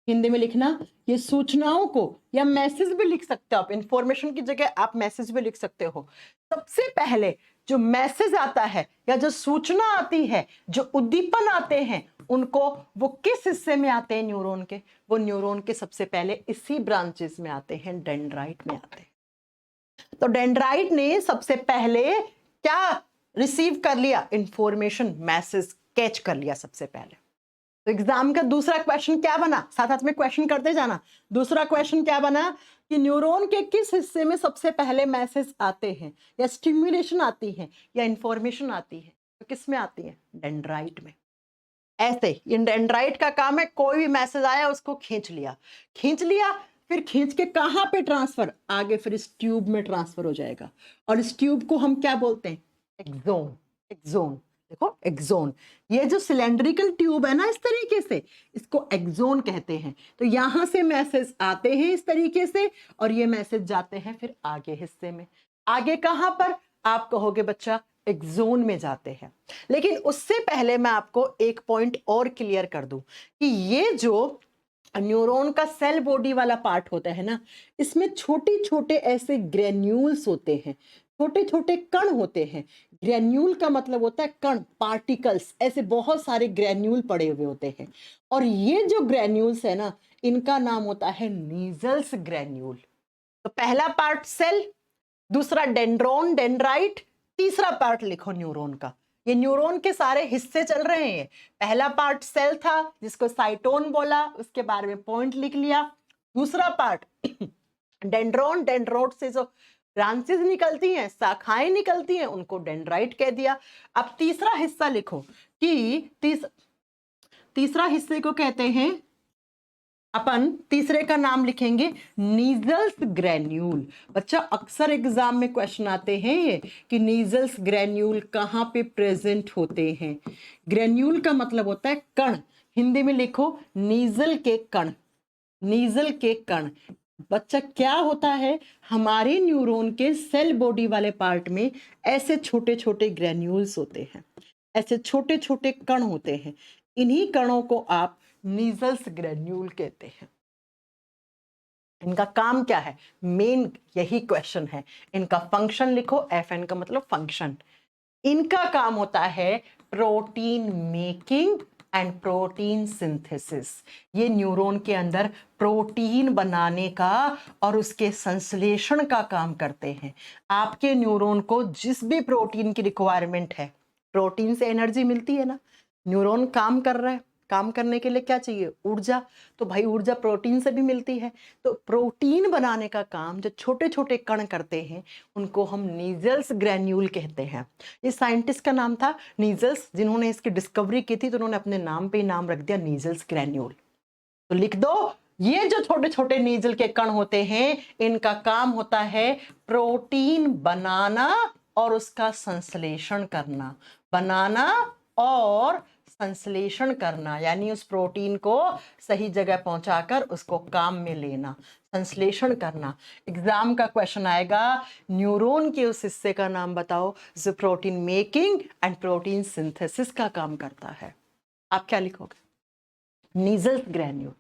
हिंदी में लिखना, ये सूचनाओं को, या मैसेज भी लिख सकते हो आप, इंफॉर्मेशन की जगह आप मैसेज भी लिख सकते हो। सबसे पहले जो मैसेज आता है या जो सूचना आती है, जो उद्दीपन आते हैं, उनको वो किस हिस्से में आते हैं न्यूरॉन के? वो न्यूरॉन के सबसे पहले इसी ब्रांचेस में आते हैं, डेंड्राइट में आते हैं। तो डेंड्राइट ने सबसे पहले क्या रिसीव कर लिया? इंफॉर्मेशन, मैसेज कैच कर लिया सबसे पहले। तो एग्जाम का दूसरा क्वेश्चन क्या बना? साथ साथ में क्वेश्चन करते जाना। दूसरा क्वेश्चन क्या बना कि न्यूरॉन के किस हिस्से में सबसे पहले मैसेज आते हैं, या स्टिम्युलेशन आती है, या इंफॉर्मेशन आती है? तो किस में आती है? डेंड्राइट में। ऐसे इन डेंड्राइट का काम है, कोई भी मैसेज आया उसको खींच लिया, खींच लिया, फिर खींच के कहाँ पे ट्रांसफर, आगे फिर इस ट्यूब में ट्रांसफर हो जाएगा। और इस ट्यूब को हम क्या बोलते हैं, एक्सोन। एक्सोन, देखो एक्सोन, ये जो सिलेंड्रिकल ट्यूब है ना इस तरीके से, इसको एक्सोन कहते हैं। तो यहां से मैसेज आते हैं इस तरीके से, और ये मैसेज जाते हैं फिर आगे हिस्से में। आगे कहां पर, आप कहोगे बच्चा एक्सोन में जाते हैं। लेकिन उससे पहले मैं आपको एक पॉइंट और क्लियर कर दूं कि ये जो न्यूरॉन का सेल बॉडी वाला पार्ट होता है ना, इसमें छोटे छोटे ऐसे ग्रेन्यूल्स होते हैं, छोटे छोटे कण होते हैं। ग्रेन्यूल का मतलब होता है कण, पार्टिकल्स, ऐसे बहुत सारे ग्रेन्यूल पड़े हुए होते हैं। और ये जो ग्रेन्यूल्स है ना, इनका नाम होता है नीजल्स ग्रेन्यूल। तो पहला पार्ट सेल, दूसरा डेंड्रोन डेंड्राइट, तीसरा पार्ट लिखो न्यूरॉन का। ये न्यूरॉन के सारे हिस्से चल रहे हैं। पहला पार्ट सेल था जिसको साइटोन बोला, उसके बारे में पॉइंट लिख लिया। दूसरा पार्ट डेंड्रोन, डेंड्रोट से जो ब्रांचेस निकलती हैं, शाखाएं निकलती हैं, उनको डेंड्राइट कह दिया। अब तीसरा हिस्सा लिखो कि तीसरा हिस्से को कहते हैं अपन, तीसरे का नाम लिखेंगे नीजल्स ग्रेन्यूल। बच्चा अक्सर एग्जाम में क्वेश्चन आते हैं ये कि नीजल्स ग्रेन्यूल कहाँ पे प्रेजेंट होते हैं। ग्रेन्यूल का मतलब होता है कण, हिंदी में लिखो नीजल के कण। नीजल के कण बच्चा क्या होता है, हमारे न्यूरॉन के सेल बॉडी वाले पार्ट में ऐसे छोटे छोटे ग्रेन्यूल्स होते हैं, ऐसे छोटे छोटे कण होते हैं। इन्हीं कणों को आप नीजल्स ग्रेन्यूल कहते हैं। इनका काम क्या है, मेन यही क्वेश्चन है। इनका फंक्शन लिखो, FN का मतलब फंक्शन। इनका काम होता है protein making and protein synthesis. ये न्यूरॉन के अंदर प्रोटीन बनाने का और उसके संश्लेषण का काम करते हैं। आपके न्यूरॉन को जिस भी प्रोटीन की रिक्वायरमेंट है, प्रोटीन से एनर्जी मिलती है ना, न्यूरॉन काम कर रहा है, काम करने के लिए क्या चाहिए, ऊर्जा। तो भाई ऊर्जा प्रोटीन से भी मिलती है। तो प्रोटीन बनाने का काम जो छोटे छोटे कण करते हैं, उनको हम नीजल्स ग्रेन्यूल कहते हैं। ये साइंटिस्ट का नाम था नीजल्स, जिन्होंने इसकी डिस्कवरी की थी, तो उन्होंने अपने नाम पे ही नाम रख दिया नीजल्स ग्रेन्यूल। तो लिख दो, ये जो छोटे छोटे नीजल के कण होते हैं, इनका काम होता है प्रोटीन बनाना और उसका संश्लेषण करना। बनाना और संश्लेषण करना, यानी उस प्रोटीन को सही जगह पहुंचाकर उसको काम में लेना, संश्लेषण करना। एग्जाम का क्वेश्चन आएगा, न्यूरॉन के उस हिस्से का नाम बताओ जो protein making and protein synthesis का काम करता है। आप क्या लिखोगे, नीजल्स ग्रेन्यूल।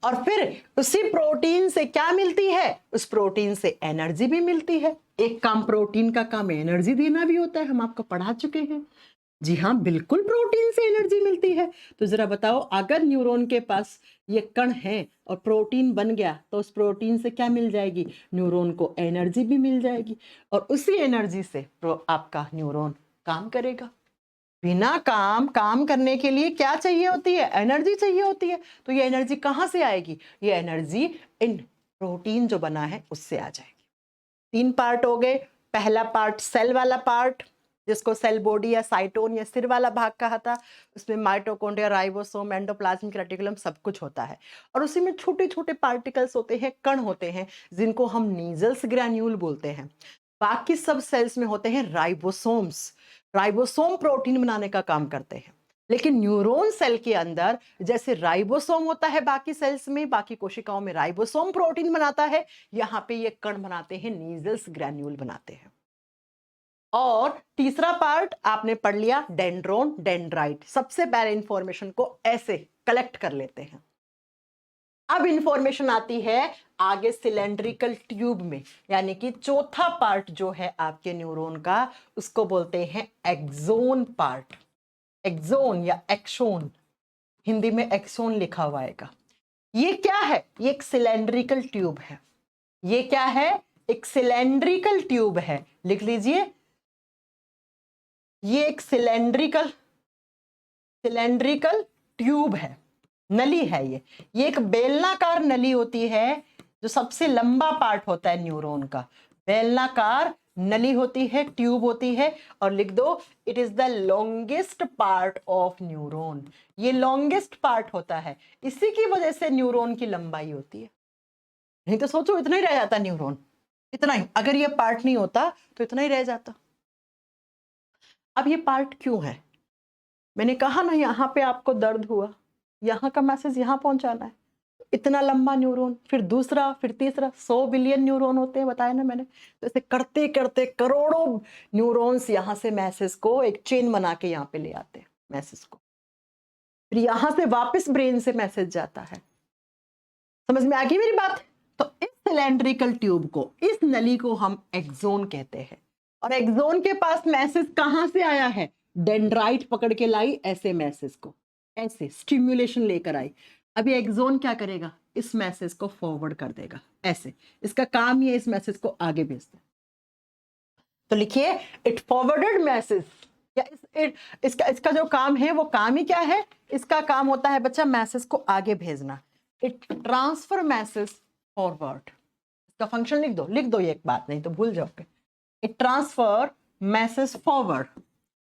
और फिर उसी प्रोटीन से क्या मिलती है, उस प्रोटीन से एनर्जी भी मिलती है। एक काम प्रोटीन का काम एनर्जी देना भी होता है, हम आपको पढ़ा चुके हैं। जी हाँ, बिल्कुल प्रोटीन से एनर्जी मिलती है। तो जरा बताओ, अगर न्यूरॉन के पास ये कण है और प्रोटीन बन गया, तो उस प्रोटीन से क्या मिल जाएगी, न्यूरॉन को एनर्जी भी मिल जाएगी। और उसी एनर्जी से आपका न्यूरॉन काम करेगा। बिना काम करने के लिए क्या चाहिए होती है, एनर्जी चाहिए होती है। तो ये एनर्जी कहाँ से आएगी, ये एनर्जी इन प्रोटीन जो बना है उससे आ जाएगी। 3 पार्ट हो गए। पहला पार्ट सेल वाला पार्ट, जिसको सेल बॉडी या साइटोन या सिर वाला भाग कहा था। उसमें माइटोकॉन्ड्रिया, राइबोसोम, एंडोप्लाज्मिक रेटिकुलम सब कुछ होता है। और उसी में छोटे छोटे पार्टिकल्स होते हैं, कण होते हैं, जिनको हम नीजल्स ग्रैन्यूल बोलते हैं। बाकी सब सेल्स में होते हैं राइबोसोम्स। राइबोसोम प्रोटीन बनाने का काम करते हैं। लेकिन न्यूरॉन सेल के अंदर जैसे राइबोसोम होता है, बाकी सेल्स में, बाकी कोशिकाओं में राइबोसोम प्रोटीन बनाता है, यहाँ पे ये कण बनाते हैं, नीजल्स ग्रैन्यूल बनाते हैं। और तीसरा पार्ट आपने पढ़ लिया, डेंड्रोन डेंड्राइट। सबसे पहले इंफॉर्मेशन को ऐसे कलेक्ट कर लेते हैं। अब इंफॉर्मेशन आती है आगे सिलेंड्रिकल ट्यूब में, यानी कि चौथा पार्ट जो है आपके न्यूरॉन का, उसको बोलते हैं एक्सोन पार्ट। एक्सोन या एक्सोन, हिंदी में एक्सोन लिखा हुआ आएगा। ये क्या है, ये एक सिलेंड्रिकल ट्यूब है। ये क्या है, एक सिलेंड्रिकल ट्यूब है। लिख लीजिए, ये एक सिलेंड्रिकल ट्यूब है, नली है। ये एक बेलनाकार नली होती है, जो सबसे लंबा पार्ट होता है न्यूरॉन का। बेलनाकार नली होती है, ट्यूब होती है। और लिख दो, it is the longest part of neuron. ये लॉन्गेस्ट पार्ट होता है, इसी की वजह से न्यूरॉन की लंबाई होती है। नहीं तो सोचो इतना ही रह जाता न्यूरॉन, इतना ही, अगर ये पार्ट नहीं होता तो इतना ही रह जाता। अब ये पार्ट क्यों है? मैंने कहा ना यहाँ पे आपको दर्द हुआ, यहाँ का मैसेज यहाँ पहुंचाना है। इतना लंबा न्यूरॉन, फिर दूसरा, फिर तीसरा, 100 बिलियन न्यूरॉन होते हैं, बताया ना मैंने। तो ऐसे करते करते करोड़ों न्यूरॉन्स यहाँ से मैसेज को एक चेन बना के यहाँ पे ले आते हैं मैसेज को, फिर यहाँ से वापस ब्रेन से मैसेज जाता है। समझ में आ गई मेरी बात? तो इस सिलेंड्रिकल ट्यूब को, इस नली को हम एक्सोन कहते हैं। और एक्सोन के पास मैसेज कहां से आया है? डेंड्राइट पकड़ के लाई ऐसे मैसेज को, ऐसे स्टिम्युलेशन लेकर आई। अभी एक्सोन क्या करेगा? इस मैसेज को फॉरवर्ड कर देगा ऐसे। इसका काम ये इस मैसेज को आगे भेजता है। तो लिखिए, इट फॉरवर्डेड मैसेज, या इसका जो काम है वो काम ही क्या है? इसका काम होता है बच्चा मैसेज को आगे भेजना। It transfer message forward. इसका फंक्शन लिख दो ये, एक बात नहीं तो भूल जाओगे। इट ट्रांसफर मैसेज फॉरवर्ड,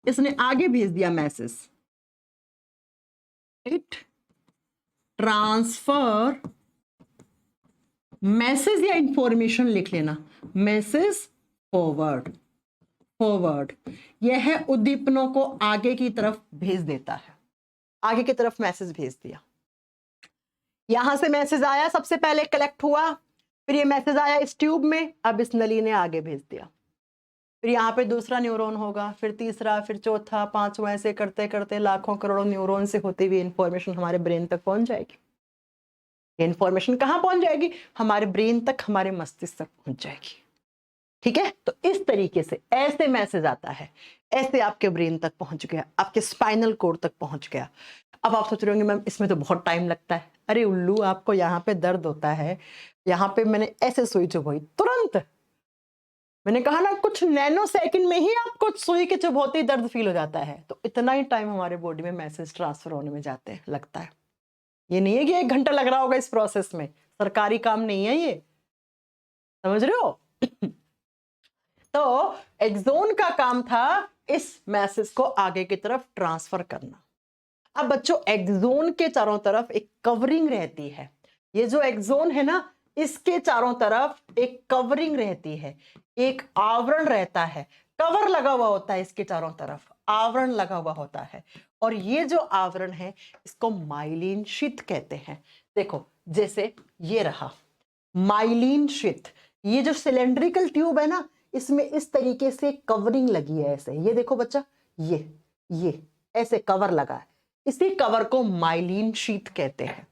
इसने आगे भेज दिया मैसेज। इट ट्रांसफर मैसेज या इंफॉर्मेशन लिख लेना, मैसेज फॉरवर्ड। फॉरवर्ड यह है उद्दीपनों को आगे की तरफ भेज देता है, आगे की तरफ मैसेज भेज दिया। यहां से मैसेज आया, सबसे पहले कलेक्ट हुआ, फिर ये मैसेज आया इस ट्यूब में, अब इस नली ने आगे भेज दिया। फिर यहाँ पे दूसरा न्यूरॉन होगा, फिर तीसरा, फिर चौथा, पांचवा, ऐसे करते करते लाखों करोड़ों न्यूरॉन से होती हुई इंफॉर्मेशन हमारे ब्रेन तक पहुंच जाएगी। ये इंफॉर्मेशन कहाँ पहुंच जाएगी? हमारे ब्रेन तक, हमारे मस्तिष्क तक पहुंच जाएगी। ठीक है, तो इस तरीके से ऐसे मैसेज आता है, ऐसे आपके ब्रेन तक पहुंच गया, आपके स्पाइनल कोड तक पहुंच गया। अब आप सोच रहे होंगे मैम इसमें तो बहुत टाइम लगता है। अरे उल्लू, आपको यहाँ पे दर्द होता है, यहाँ पे मैंने ऐसे सुई चुभोई, तुरंत मैंने कहा ना कुछ नैनो सेकंड में ही आपको सुई के चुभोते ही दर्द फील हो जाता है। तो इतना ही टाइम हमारे बॉडी में मैसेज ट्रांसफर होने में जाते हैं, लगता है। ये नहीं है कि 1 घंटा लग रहा होगा इस प्रोसेस में, सरकारी काम नहीं है ये, समझ रहे हो? तो एक्सोन का काम था इस मैसेज को आगे की तरफ ट्रांसफर करना। अब बच्चों, एक्सोन के चारों तरफ एक कवरिंग रहती है। ये जो एक्सोन है ना, इसके चारों तरफ एक कवरिंग रहती है, एक आवरण रहता है, कवर लगा हुआ होता है इसके चारों तरफ, आवरण लगा हुआ होता है। और ये जो आवरण है इसको माइलिन शीथ कहते हैं। देखो, जैसे ये रहा माइलिन शीथ, ये जो सिलेंड्रिकल ट्यूब है ना, इसमें इस तरीके से कवरिंग लगी है ऐसे। ये देखो बच्चा, ये ऐसे कवर लगा है, इसी कवर को माइलिन शीथ कहते हैं।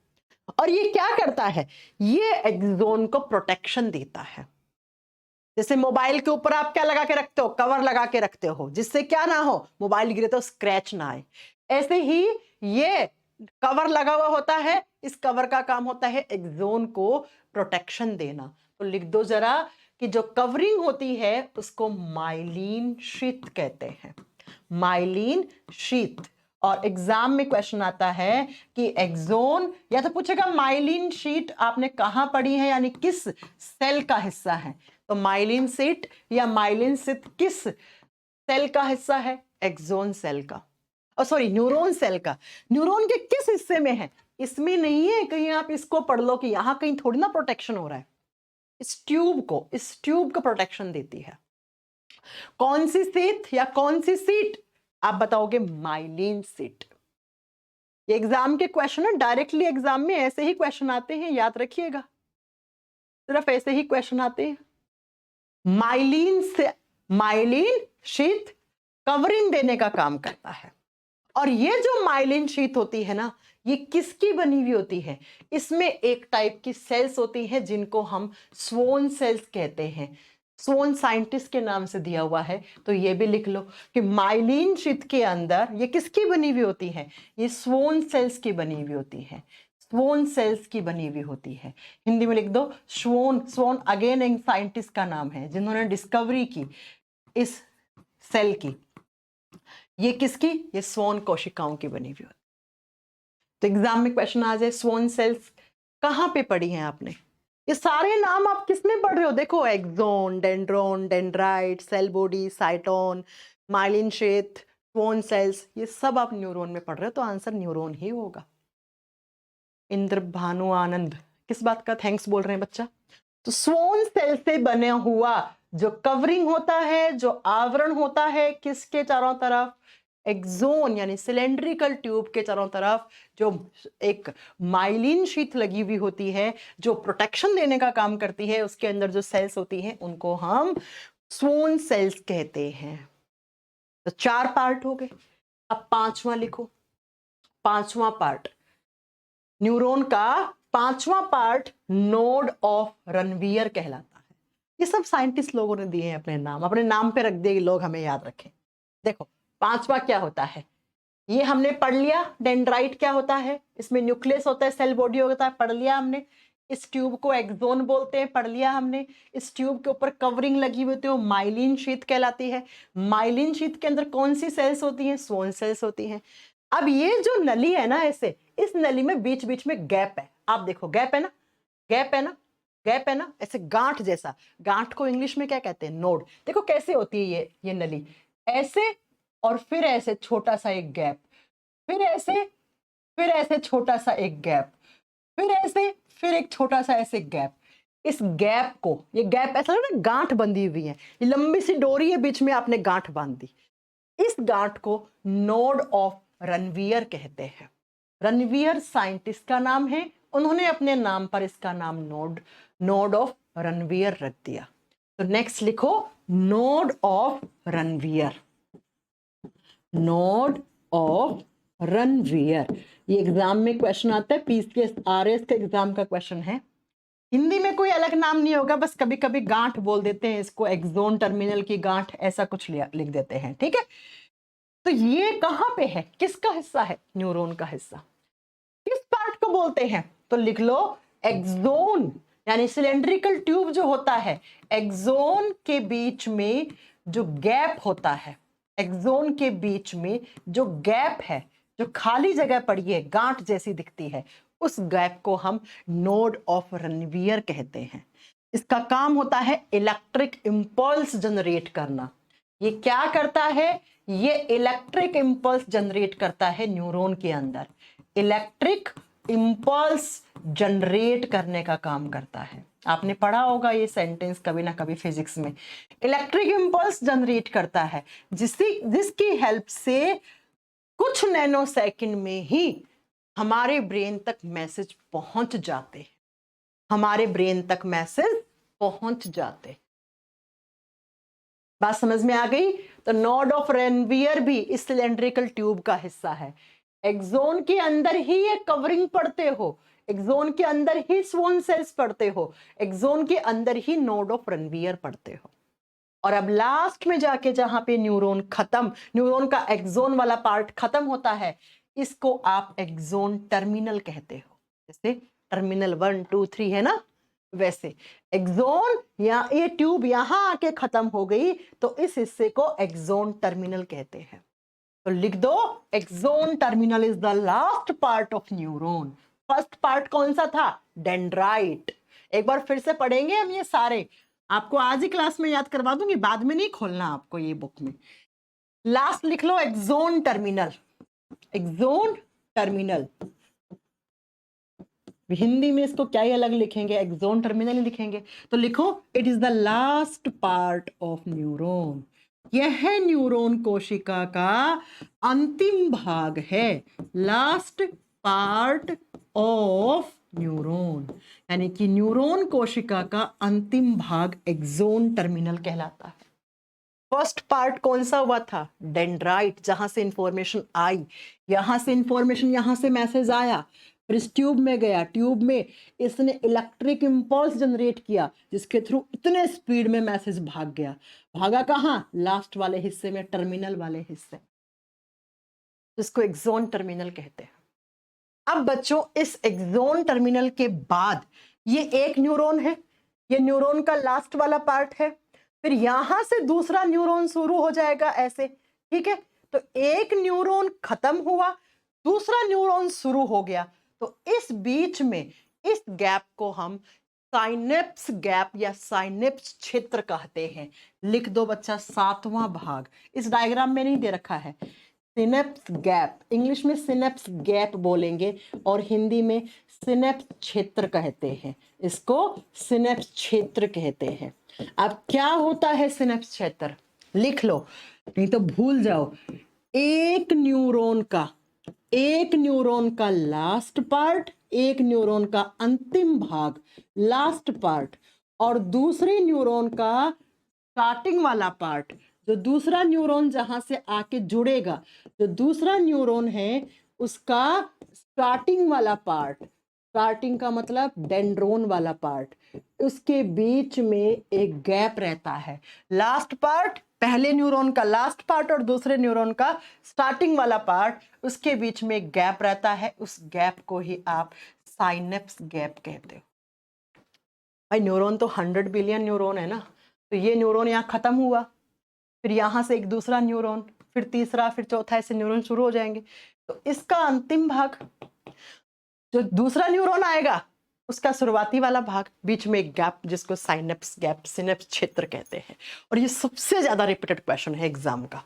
और ये क्या करता है? ये एक्सोन को प्रोटेक्शन देता है। जैसे मोबाइल के ऊपर आप क्या लगा के रखते हो? कवर लगा के रखते हो, जिससे क्या ना हो, मोबाइल गिरे तो स्क्रैच ना आए। ऐसे ही ये कवर लगा हुआ होता है, इस कवर का काम होता है एक्सोन को प्रोटेक्शन देना। तो लिख दो जरा कि जो कवरिंग होती है उसको माइलिन शीथ कहते हैं, माइलिन शीथ। और एग्जाम में क्वेश्चन आता है कि एक्सोन, या तो पूछेगा माइलिन शीथ आपने कहां पढ़ी है, यानी किस सेल का हिस्सा है। तो माइलिन शीथ या माइलिन शीथ किस सेल का हिस्सा है? एक्सोन सेल का, सॉरी न्यूरॉन सेल का। न्यूरॉन के किस हिस्से में है? इसमें नहीं है, कहीं आप इसको पढ़ लो कि यहां कहीं थोड़ी ना प्रोटेक्शन हो रहा है। इस ट्यूब को प्रोटेक्शन देती है। कौन सी शीथ या कौन सी सीट? आप बताओगे माइलिन शीथ। ये एग्जाम के क्वेश्चन है, डायरेक्टली एग्जाम में ऐसे ही क्वेश्चन आते हैं, याद रखिएगा, सिर्फ ऐसे ही क्वेश्चन आते हैं। माइलिन शीथ कवरिंग देने का काम करता है। और ये जो माइलिन शीथ होती है ना, ये किसकी बनी हुई होती है? इसमें एक टाइप की सेल्स होती हैं जिनको हम स्वोन सेल्स कहते हैं। स्वोन साइंटिस्ट के नाम से दिया हुआ है, तो ये भी लिख लो कि माइलिन शीथ के अंदर ये किसकी बनी हुई होती है? ये स्वोन सेल्स की बनी हुई होती है, स्वोन सेल्स की बनी हुई होती है। हिंदी में लिख दो स्वोन। स्वोन अगेन एक साइंटिस्ट का नाम है जिन्होंने डिस्कवरी की इस सेल की। ये किसकी? ये स्वोन कोशिकाओं की बनी हुई होती। तो एग्जाम में क्वेश्चन आ जाए स्वोन सेल्स कहां पे पढ़ी हैं आपने? ये सारे नाम आप किसमें पढ़ रहे हो? देखो, axon, dendron, dendrite, cell body, cyton, myelin sheath, Schwann cells, ये सब आप न्यूरॉन में पढ़ रहे हो, तो आंसर न्यूरॉन ही होगा। इंद्र भानु आनंद किस बात का थैंक्स बोल रहे हैं बच्चा? तो स्वॉन सेल से बना हुआ जो कवरिंग होता है, जो आवरण होता है, किसके चारों तरफ, एक्सोन यानी सिलेंड्रिकल ट्यूब के चारों तरफ जो एक माइलिन शीथ लगी हुई होती है, जो प्रोटेक्शन देने का काम करती है, उसके अंदर जो सेल्स होती हैं उनको हम स्वॉन सेल्स कहते हैं। तो 4 पार्ट हो गए। अब 5वां लिखो। 5वां पार्ट, न्यूरॉन का 5वां पार्ट नोड ऑफ रनवियर कहलाता है। ये सब साइंटिस्ट लोगों ने दिए हैं, अपने नाम पे रख दिए, लोग हमें याद रखें। देखो 5वां क्या होता है, ये हमने पढ़ लिया। डेंड्राइट क्या होता है, इसमें न्यूक्लियस होता है, सेल बॉडी होता है, पढ़ लिया हमने। इस ट्यूब को एक्सोन बोलते हैं, पढ़ लिया हमने। इस ट्यूब के ऊपर कवरिंग लगी हुई होती है, वो माइलिन शीथ कहलाती है। माइलिन शीथ के अंदर कौन सी सेल्स होती हैं, स्वॉन सेल्स होती हैं। अब ये जो नली है ना, ऐसे इस नली में बीच बीच में गैप है, आप देखो गैप है ना, गैप है ना, गैप है ना, ऐसे गांठ जैसा। गांठ को इंग्लिश में क्या कहते हैं, नोड। देखो कैसे होती है ये नली, ऐसे और फिर ऐसे छोटा सा एक गैप, फिर ऐसे छोटा सा एक गैप, फिर ऐसे, फिर एक छोटा सा ऐसे गैप। इस गैप को, ये गैप ऐसा ना गांठ बंधी हुई है, ये लंबी सी डोरी है, बीच में आपने गांठ बांध दी। इस गांठ को नोड ऑफ रनवियर कहते हैं। रनवियर साइंटिस्ट का नाम है, उन्होंने अपने नाम पर इसका नाम नोड ऑफ रनवियर रख दिया। तो नेक्स्ट लिखो नोड ऑफ रनवियर, नोड ऑफ रनवियर। ये एग्जाम में क्वेश्चन आता है, पीसीएस आरएस का एग्जाम का क्वेश्चन है। हिंदी में कोई अलग नाम नहीं होगा, बस कभी कभी गांठ बोल देते हैं इसको, एक्सोन टर्मिनल की गांठ, ऐसा कुछ लिख देते हैं, ठीक है। तो ये कहां पे है, किसका हिस्सा है, न्यूरॉन का हिस्सा। किस पार्ट को बोलते हैं, तो लिख लो एक्सोन, यानी सिलेंड्रिकल ट्यूब जो होता है, एक्सोन के बीच में जो गैप होता है, एक्सोन के बीच में जो गैप है, जो खाली जगह पड़ी है, गांठ जैसी दिखती है, उस गैप को हम नोड ऑफ रनवियर कहते हैं। इसका काम होता है इलेक्ट्रिक इंपल्स जनरेट करना। ये क्या करता है, ये इलेक्ट्रिक इंपल्स जनरेट करता है न्यूरॉन के अंदर, इलेक्ट्रिक इंपल्स जनरेट करने का काम करता है। आपने पढ़ा होगा ये सेंटेंस कभी ना कभी फिजिक्स में, इलेक्ट्रिक इंपल्स जनरेट करता है, जिसकी हेल्प से कुछ नैनो सेकंड में ही हमारे ब्रेन तक मैसेज पहुंच जाते हैं, हमारे ब्रेन तक मैसेज पहुंच जाते। बात समझ में आ गई। तो नोड ऑफ रनवियर भी इस सिलेंड्रिकल ट्यूब का हिस्सा है। एक्सोन के अंदर ही ये कवरिंग पढ़ते हो, एक्सोन के अंदर ही स्वॉन सेल्स पढ़ते हो, एक्सोन के अंदर ही नोड ऑफ रनवियर पढ़ते हो। और अब लास्ट में जाके जहां पे न्यूरॉन खत्म, न्यूरॉन का एक्सोन वाला पार्ट खत्म होता है, इसको आप एक्सोन टर्मिनल कहते हो। जैसे टर्मिनल 1 2 3 है ना, वैसे एक्सोन या ये ट्यूब यहां आके खत्म हो गई तो इस हिस्से को एक्सोन टर्मिनल कहते हैं। तो लिख दो axon terminal is the last part of neuron. First part कौन सा था, डेंड्राइट। एक बार फिर से पढ़ेंगे हम ये सारे, आपको आज ही क्लास में याद करवा दूंगी, बाद में नहीं खोलना आपको ये बुक में। लास्ट लिख लो axon terminal, axon terminal. Hindi में इसको क्या ही अलग लिखेंगे, एक्सोन टर्मिनल ही लिखेंगे। तो लिखो it is the last part of neuron, यह न्यूरॉन कोशिका का अंतिम भाग है, लास्ट पार्ट ऑफ न्यूरॉन, यानी कि न्यूरॉन कोशिका का अंतिम भाग एक्सोन टर्मिनल कहलाता है। फर्स्ट पार्ट कौन सा हुआ था, डेंड्राइट, जहां से इंफॉर्मेशन आई, यहां से इंफॉर्मेशन, यहां से मैसेज आया, फिर इस ट्यूब में गया, ट्यूब में इसने इलेक्ट्रिक इंपल्स जनरेट किया, जिसके थ्रू इतने स्पीड में मैसेज भाग गया। भागा कहां, लास्ट वाले हिस्से में, टर्मिनल वाले हिस्से, जिसको एक्सोन टर्मिनल कहते हैं। अब बच्चों इस एक्सोन टर्मिनल के बाद ये एक न्यूरॉन है, ये न्यूरॉन का लास्ट वाला पार्ट है, फिर यहां से दूसरा न्यूरॉन शुरू हो जाएगा ऐसे, ठीक है। तो एक न्यूरॉन खत्म हुआ, दूसरा न्यूरॉन शुरू हो गया, तो इस बीच में इस गैप को हम साइनेप्स गैप या साइनेप्स क्षेत्र कहते हैं। लिख दो बच्चा 7वां भाग, इस डायग्राम में नहीं दे रखा है, सिनेप्स गैप, इंग्लिश में सिनेप्स गैप बोलेंगे और हिंदी में सिनेप्स क्षेत्र कहते हैं, इसको सिनेप्स क्षेत्र कहते हैं। अब क्या होता है सिनेप्स क्षेत्र, लिख लो नहीं तो भूल जाओ। एक न्यूरॉन का लास्ट पार्ट, एक न्यूरॉन का अंतिम भाग लास्ट पार्ट, और दूसरे न्यूरॉन का स्टार्टिंग वाला पार्ट, जो दूसरा न्यूरॉन जहां से आके जुड़ेगा, जो दूसरा न्यूरॉन है उसका स्टार्टिंग वाला पार्ट, स्टार्टिंग का मतलब डेंड्रोन वाला पार्ट, उसके बीच में एक गैप रहता है। लास्ट पार्ट, पहले न्यूरॉन का लास्ट पार्ट और दूसरे न्यूरॉन का स्टार्टिंग वाला पार्ट, उसके बीच में एक गैप रहता है। उस गैप को ही आप साइनेप्स गैप कहते हो। भाई न्यूरॉन तो 100 बिलियन न्यूरॉन है ना, तो ये न्यूरॉन यहाँ खत्म हुआ, फिर यहाँ से एक दूसरा न्यूरॉन, फिर तीसरा, फिर चौथा, ऐसे न्यूरॉन शुरू हो जाएंगे। तो इसका अंतिम भाग, जो दूसरा न्यूरॉन आएगा उसका शुरुआती वाला भाग, बीच में एक गैप जिसको साइनेप्स गैप, सिनेप्स क्षेत्र कहते हैं। और ये सबसे ज्यादा रिपीटेड क्वेश्चन है एग्जाम का,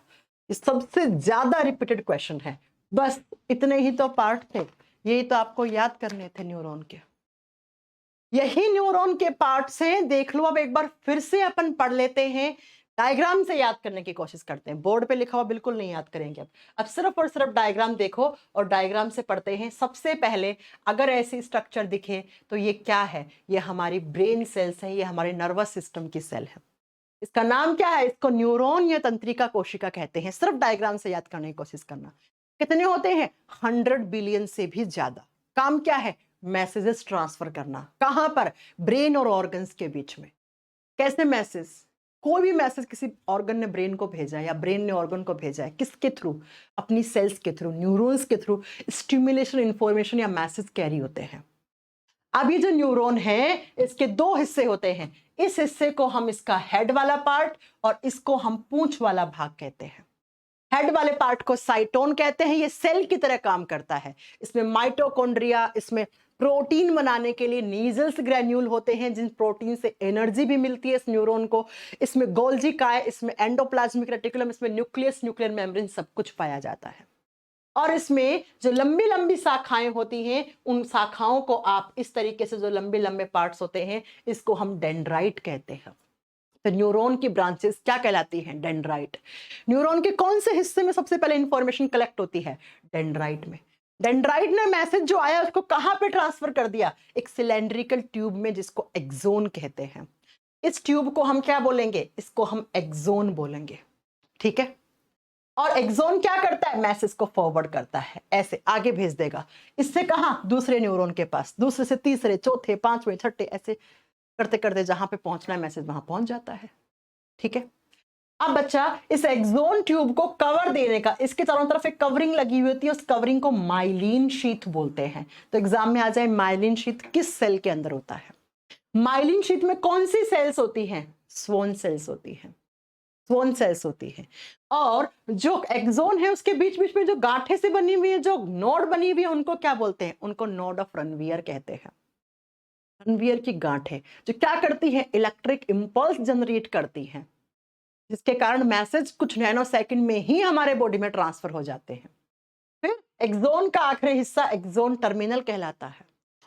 ये सबसे ज्यादा रिपीटेड क्वेश्चन है। बस इतने ही तो पार्ट थे, यही तो आपको याद करने थे न्यूरॉन के। यही न्यूरॉन के पार्ट्स हैं, देख लो। अब एक बार फिर से अपन पढ़ लेते हैं, डायग्राम से याद करने की कोशिश करते हैं। बोर्ड पे लिखा हुआ बिल्कुल नहीं याद करेंगे अब सिर्फ और सिर्फ डायग्राम देखो और डायग्राम से पढ़ते हैं। सबसे पहले अगर ऐसी स्ट्रक्चर दिखे तो ये क्या है, ये हमारी ब्रेन सेल्स है, ये हमारे नर्वस सिस्टम की सेल है। इसका नाम क्या है, इसको न्यूरॉन या तंत्रिका कोशिका कहते हैं। सिर्फ डायग्राम से याद करने की कोशिश करना। कितने होते हैं, 100 बिलियन से भी ज्यादा। काम क्या है, मैसेजेस ट्रांसफर करना। कहां पर, ब्रेन और ऑर्गन्स के बीच में। कैसे मैसेज, कोई भी मैसेज किसी ऑर्गन ने ब्रेन को भेजा है या ब्रेन ने ऑर्गन को भेजा है, किसके थ्रू, अपनी सेल्स के थ्रू, न्यूरॉन्स के थ्रू स्टिमुलेशन, इंफॉर्मेशन या मैसेज कैरी होते हैं। अब ये जो न्यूरॉन है इसके दो हिस्से होते हैं। इस हिस्से को हम इसका हेड वाला पार्ट और इसको हम पूंछ वाला भाग कहते हैं। हेड वाले पार्ट को साइटोन कहते हैं, ये सेल की तरह काम करता है। इसमें माइटोकॉन्ड्रिया, इसमें प्रोटीन बनाने के लिए नीजल्स ग्रैन्यूल होते हैं, जिन प्रोटीन से एनर्जी भी मिलती है इस न्यूरॉन को। इसमें गोल्जी काय, इसमें एंडोप्लाज्मिक रेटिकुलम, इसमें न्यूक्लियस, न्यूक्लियर मेम्ब्रेन, सब कुछ पाया जाता है। और इसमें जो लंबी लंबी शाखाएं होती हैं, उन शाखाओं को आप इस तरीके से, जो लंबे लंबे पार्ट्स होते हैं, इसको हम डेंड्राइट कहते हैं। तो न्यूरॉन की ब्रांचेस क्या कहलाती हैं, डेंड्राइट। न्यूरॉन के कौन से हिस्से में सबसे पहले इंफॉर्मेशन कलेक्ट होती है, डेंड्राइट में। डेंड्राइट ने मैसेज जो आया उसको कहां पे ट्रांसफर कर दिया, एक सिलेंड्रिकल ट्यूब में, जिसको एक्सोन कहते हैं। इस ट्यूब को हम क्या बोलेंगे, इसको हम एक्सोन बोलेंगे, ठीक है। और एक्सोन क्या करता है, मैसेज को फॉरवर्ड करता है, ऐसे आगे भेज देगा। इससे कहां, दूसरे न्यूरॉन के पास, दूसरे से तीसरे, चौथे, पांचवें, छठे, ऐसे करते करते जहां पे पहुंचना है मैसेज वहां पहुंच जाता है, ठीक है। अब बच्चा, इस एक्सोन ट्यूब को कवर देने का, इसके चारों तरफ एक कवरिंग लगी हुई होती है, उस कवरिंग को माइलिन शीथ बोलते हैं। तो एग्जाम में आ जाए, माइलिन शीथ किस सेल के अंदर होता है। माइलिन शीथ में कौन सी सेल्स होती हैं, स्वॉन सेल्स होती हैं, स्वॉन सेल्स होती है। और जो एक्सोन है उसके बीच बीच में जो गांठे से बनी हुई है, जो नोड बनी हुई है, उनको क्या बोलते हैं, उनको नोड ऑफ रनवियर कहते हैं। रनवियर की गांठें जो क्या करती है, इलेक्ट्रिक इंपल्स जनरेट करती हैं, जिसके कारण मैसेज कुछ नैनो सेकंड में ही हमारे बॉडी में ट्रांसफर हो जाते हैं। फिर एक्सोन का आखिरी हिस्सा एक्सोन टर्मिनल कहलाता है।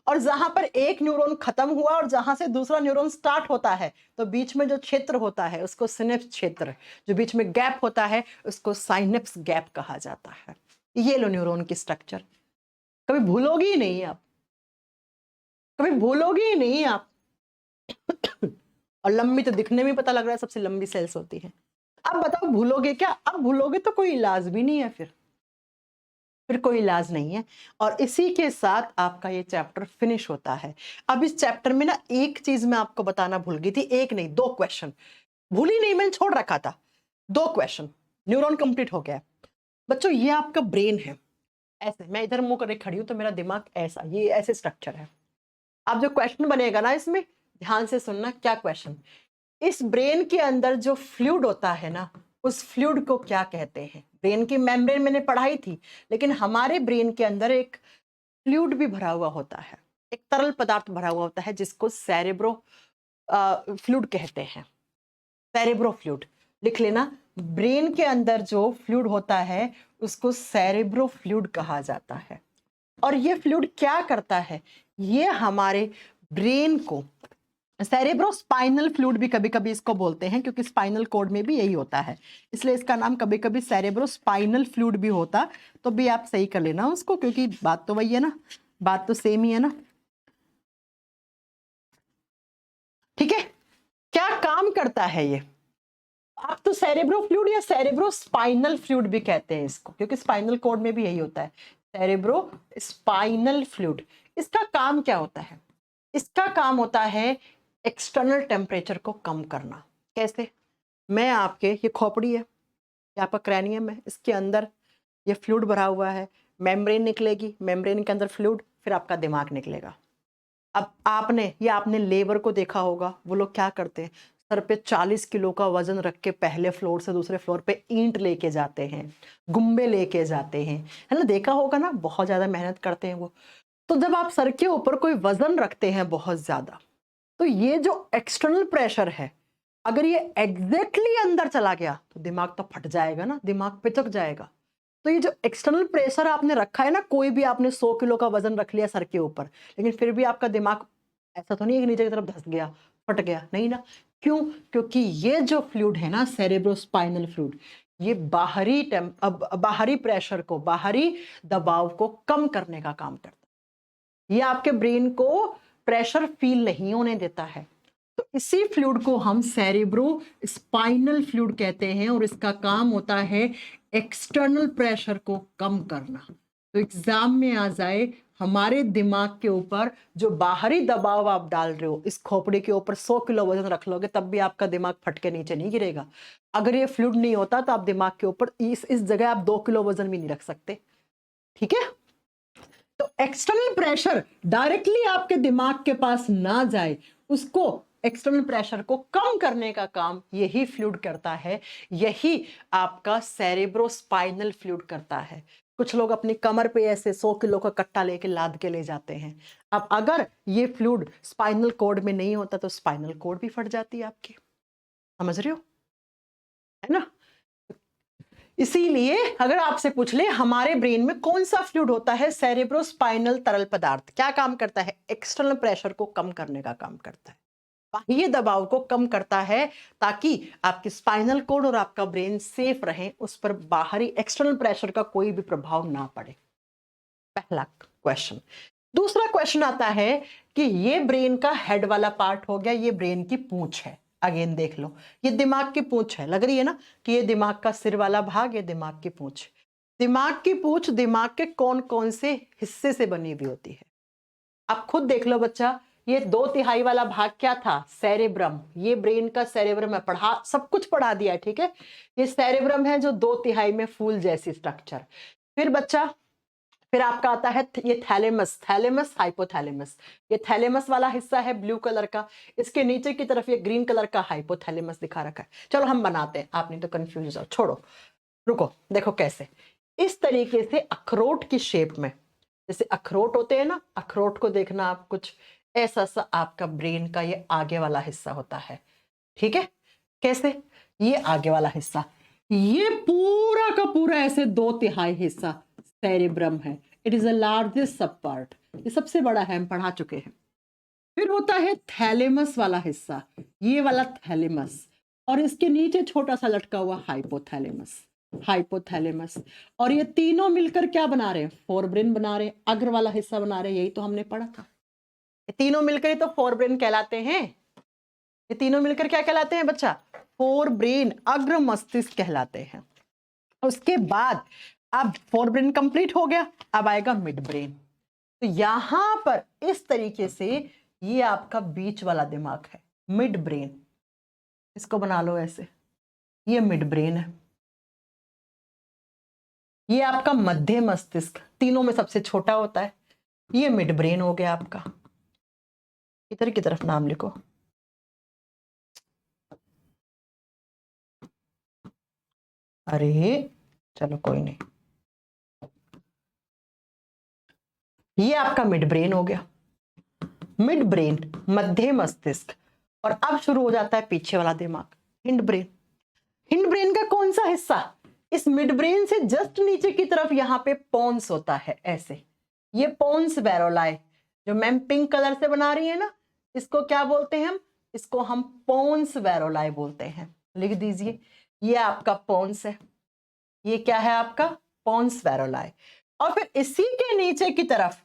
और जहां पर एक न्यूरॉन खत्म हुआ और जहां से दूसरा न्यूरॉन स्टार्ट होता है, तो बीच में जो क्षेत्र होता है उसको सिनेप्स क्षेत्र, जो बीच में गैप होता है उसको साइनेप्स गैप कहा जाता है। ये लो न्यूरॉन की स्ट्रक्चर, कभी भूलोगी ही नहीं आप, कभी भूलोगी ही नहीं आप। और लंबी तो दिखने में पता लग रहा है, सबसे लंबी सेल्स होती है। अब बताओ भूलोगे क्या, अब भूलोगे तो कोई इलाज भी नहीं है, फिर कोई इलाज नहीं है। और इसी के साथ आपका ये चैप्टर फिनिश होता है। अब इस चैप्टर में ना एक चीज मैं आपको बताना भूल गई थी, एक नहीं 2 क्वेश्चन भूली नहीं, मैंने छोड़ रखा था। 2 क्वेश्चन, न्यूरॉन कंप्लीट हो गया बच्चों। ये आपका ब्रेन है, ऐसे मैं इधर मुंह करके खड़ी हूं तो मेरा दिमाग ऐसा, ये ऐसे स्ट्रक्चर है। अब जो क्वेश्चन बनेगा ना, इसमें ध्यान से सुनना। क्या क्वेश्चन, इस ब्रेन के अंदर जो फ्लूइड होता है ना, उस फ्लूइड को क्या कहते हैं। ब्रेन की मेम्ब्रेन मैंने पढ़ाई थी, लेकिन हमारे ब्रेन के अंदर एक फ्लूइड भी भरा हुआ होता है, एक तरल पदार्थ भरा हुआ होता है, जिसको सेरेब्रो फ्लूइड कहते हैं। सेरेब्रो फ्लूइड लिख लेना। ब्रेन के अंदर जो फ्लूइड होता है उसको सेरेब्रो फ्लूइड कहा जाता है। और ये फ्लूइड क्या करता है, ये हमारे ब्रेन को, सेरेब्रोस्पाइनल फ्लूइड भी कभी कभी इसको बोलते हैं, क्योंकि स्पाइनल कॉर्ड में भी यही होता है, इसलिए इसका नाम कभी कभी सेरेब्रोस्पाइनल फ्लूइड भी होता। तो भी आप सही कर लेना उसको, क्योंकि बात तो वही है ना, बात तो सेम ही है ना। ठीक है, क्या काम करता है ये? आप तो सेरेब्रो फ्लूइड या सेरेब्रोस्पाइनल फ्लूइड भी कहते हैं इसको, क्योंकि स्पाइनल कॉर्ड में भी यही होता है, सेरेब्रो स्पाइनल फ्लूइड। इसका काम क्या होता है? इसका काम होता है एक्सटर्नल टेम्परेचर को कम करना। कैसे? मैं आपके, ये खोपड़ी है, ये आपका क्रैनियम है, इसके अंदर ये फ्लूइड भरा हुआ है, मेम्ब्रेन निकलेगी, मेम्ब्रेन के अंदर फ्लूइड, फिर आपका दिमाग निकलेगा। अब आपने लेबर को देखा होगा, वो लोग क्या करते हैं, सर पे 40 किलो का वजन रख के पहले फ्लोर से दूसरे फ्लोर पे ईंट लेके जाते हैं, गुम्बे लेके जाते हैं, है ना, देखा होगा ना, बहुत ज्यादा मेहनत करते हैं वो। तो जब आप सर के ऊपर कोई वजन रखते हैं बहुत ज्यादा, तो ये जो एक्सटर्नल प्रेशर है, अगर ये एग्जैक्टली अंदर चला गया तो दिमाग तो फट जाएगा ना, दिमाग पिचक जाएगा। तो ये जो एक्सटर्नल प्रेशर आपने रखा है ना, कोई भी आपने 100 किलो का वजन रख लिया सर के ऊपर, लेकिन फिर भी आपका दिमाग ऐसा तो नहीं है कि नीचे की तरफ धस गया, फट गया, नहीं ना। क्यों? क्योंकि ये जो फ्लूइड है ना, सेरेब्रोस्पाइनल फ्लूइड, ये बाहरी प्रेशर को, बाहरी दबाव को कम करने का काम करता है। ये आपके ब्रेन को प्रेशर फील नहीं होने देता है। तो इसी फ्लूइड को हम सेरेब्रो स्पाइनल फ्लूइड कहते हैं, और इसका काम होता है एक्सटर्नल प्रेशर को कम करना। तो एग्जाम में आ जाए, हमारे दिमाग के ऊपर जो बाहरी दबाव आप डाल रहे हो, इस खोपड़ी के ऊपर 100 किलो वजन रख लोगे तब भी आपका दिमाग फट के नीचे नहीं गिरेगा। अगर ये फ्लूइड नहीं होता तो आप दिमाग के ऊपर इस जगह आप 2 किलो वजन भी नहीं रख सकते। ठीक है, तो एक्सटर्नल प्रेशर डायरेक्टली आपके दिमाग के पास ना जाए, उसको एक्सटर्नल प्रेशर को कम करने का काम यही फ्लूइड करता है, यही आपका सेरेब्रोस्पाइनल फ्लूइड करता है। कुछ लोग अपनी कमर पे ऐसे 100 किलो का कट्टा लेके लाद के ले जाते हैं। अब अगर ये फ्लूइड स्पाइनल कॉर्ड में नहीं होता तो स्पाइनल कॉर्ड भी फट जाती है आपकी, समझ रहे हो, है ना। इसीलिए अगर आपसे पूछ ले हमारे ब्रेन में कौन सा फ्लूइड होता है, सेरेब्रोस्पाइनल तरल पदार्थ, क्या काम करता है? एक्सटर्नल प्रेशर को कम करने का काम करता है, बाह्य दबाव को कम करता है, ताकि आपकी स्पाइनल कॉर्ड और आपका ब्रेन सेफ रहे, उस पर बाहरी एक्सटर्नल प्रेशर का कोई भी प्रभाव ना पड़े। पहला क्वेश्चन। दूसरा क्वेश्चन आता है कि ये ब्रेन का हेड वाला पार्ट हो गया, ये ब्रेन की पूंछ है। अगेन देख लो, ये दिमाग की पूंछ है, लग रही है ना कि ये दिमाग का सिर वाला भाग, ये दिमाग की पूंछ। दिमाग की पूंछ दिमाग के कौन कौन से हिस्से से बनी हुई होती है? आप खुद देख लो बच्चा, ये 2/3 वाला भाग क्या था? सेरेब्रम। ये ब्रेन का सेरेब्रम है, पढ़ा, सब कुछ पढ़ा दिया है, ठीक है। ये सेरेब्रम है जो 2/3 में फूल जैसी स्ट्रक्चर। फिर बच्चा, फिर आपका आता है ये थैलेमस, थैलेमस हाइपोथैलेमस। ये थैलेमस वाला हिस्सा है ब्लू कलर का, इसके नीचे की तरफ ये ग्रीन कलर का हाइपोथैलेमस दिखा रखा है। चलो हम बनाते हैं, आप नहीं तो कंफ्यूज हो जाओ, छोड़ो, रुको, देखो कैसे। इस तरीके से अखरोट की शेप में, जैसे अखरोट होते हैं ना, अखरोट को देखना आप, कुछ ऐसा सा आपका ब्रेन का ये आगे वाला हिस्सा होता है। ठीक है, कैसे? ये आगे वाला हिस्सा, ये पूरा का पूरा ऐसे 2/3 हिस्सा सेरेब्रम है। इट इज द लार्जेस्ट सब पार्ट, ये सबसे बड़ा है, हम पढ़ा चुके हैं। फिर होता है थैलेमस वाला हिस्सा, ये वाला थैलेमस, और इसके नीचे छोटा सा लटका हुआ हाइपोथैलेमस, हाइपोथैलेमस। और ये तीनों मिलकर क्या बना रहे हैं? फोरब्रेन बना रहे हैं, अग्र वाला हिस्सा बना रहे हैं, यही तो हमने पढ़ा था। ये तीनों मिलकर ही तो फोरब्रेन कहलाते हैं। ये तीनों मिलकर क्या कहलाते हैं बच्चा? फोरब्रेन, अग्र मस्तिष्क कहलाते हैं। उसके बाद अब फोरब्रेन कंप्लीट हो गया, अब आएगा मिड ब्रेन। तो यहां पर इस तरीके से ये आपका बीच वाला दिमाग है, मिड ब्रेन। इसको बना लो ऐसे, ये मिड ब्रेन है। ये आपका मध्य मस्तिष्क, तीनों में सबसे छोटा होता है, ये मिड ब्रेन हो गया आपका। इधर की तरफ नाम लिखो, अरे चलो कोई नहीं, ये आपका मिड ब्रेन हो गया। मिड ब्रेन, मध्य मस्तिष्क, और अब शुरू हो जाता है पीछे वाला दिमाग, हिंड ब्रेन। हिंड ब्रेन का कौन सा हिस्सा? इस मिड ब्रेन से जस्ट नीचे की तरफ यहाँ पे पोन्स होता है ऐसे, ये पोन्स वेरोलाई, जो मैम पिंक कलर से बना रही है ना, इसको क्या बोलते हैं हम? इसको हम पोन्स वेरोलाई बोलते हैं। लिख दीजिए, ये आपका पोन्स है, ये क्या है आपका? पोन्स वेरोलाई। और फिर इसी के नीचे की तरफ,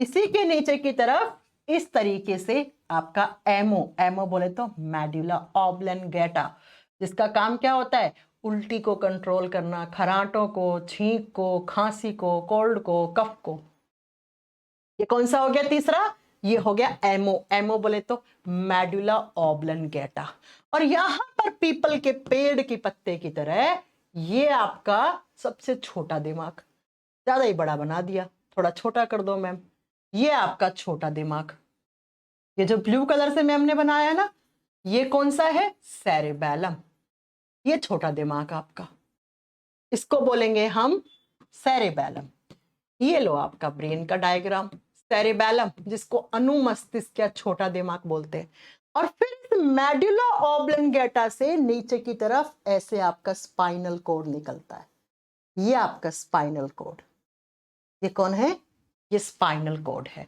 इसी के नीचे की तरफ इस तरीके से आपका एमो, एमो बोले तो मेडुला ऑब्लंगेटा, जिसका काम क्या होता है? उल्टी को कंट्रोल करना, खराटों को, छींक को, खांसी को, कोल्ड को, कफ को। ये कौन सा हो गया तीसरा? ये हो गया एमो, एमो बोले तो मेडुला ऑब्लंगेटा। और यहां पर पीपल के पेड़ के पत्ते की तरह ये आपका सबसे छोटा दिमाग, ज्यादा ही बड़ा बना दिया, थोड़ा छोटा कर दो मैम, ये आपका छोटा दिमाग। ये जो ब्लू कलर से मैम ने बनाया ना, ये कौन सा है? सेरेबेलम, ये छोटा दिमाग आपका, इसको बोलेंगे हम सेरेबेलम। ये लो आपका ब्रेन का डायग्राम, सेरेबेलम, जिसको अनुमस्तिष्क या छोटा दिमाग बोलते हैं। और फिर मेडुला ऑब्लंगेटा से नीचे की तरफ ऐसे आपका स्पाइनल कोड निकलता है, ये आपका स्पाइनल कोड। ये कौन है? ये स्पाइनल कोड है,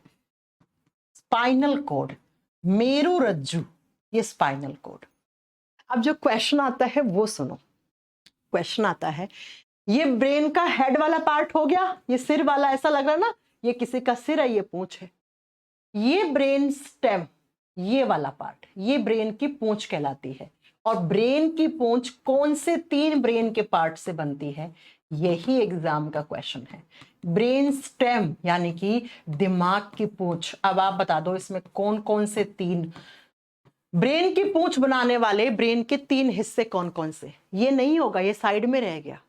स्पाइनल कोड, मेरुरज्जु, ये स्पाइनल कोड। अब जो क्वेश्चन आता है वो सुनो, क्वेश्चन आता है, ये ब्रेन का हेड वाला पार्ट हो गया, ये सिर वाला, ऐसा लग रहा है ना, ये किसी का सिर है, ये पूंछ है। ये ब्रेन स्टेम, ये वाला पार्ट, ये ब्रेन की पूंछ कहलाती है। और ब्रेन की पूंछ कौन से 3 ब्रेन के पार्ट से बनती है? यही एग्जाम का क्वेश्चन है। ब्रेन स्टेम यानी कि दिमाग की पूंछ। अब आप बता दो इसमें कौन कौन से 3 ब्रेन की पूंछ बनाने वाले ब्रेन के 3 हिस्से कौन कौन से? ये नहीं होगा, ये साइड में रह गया।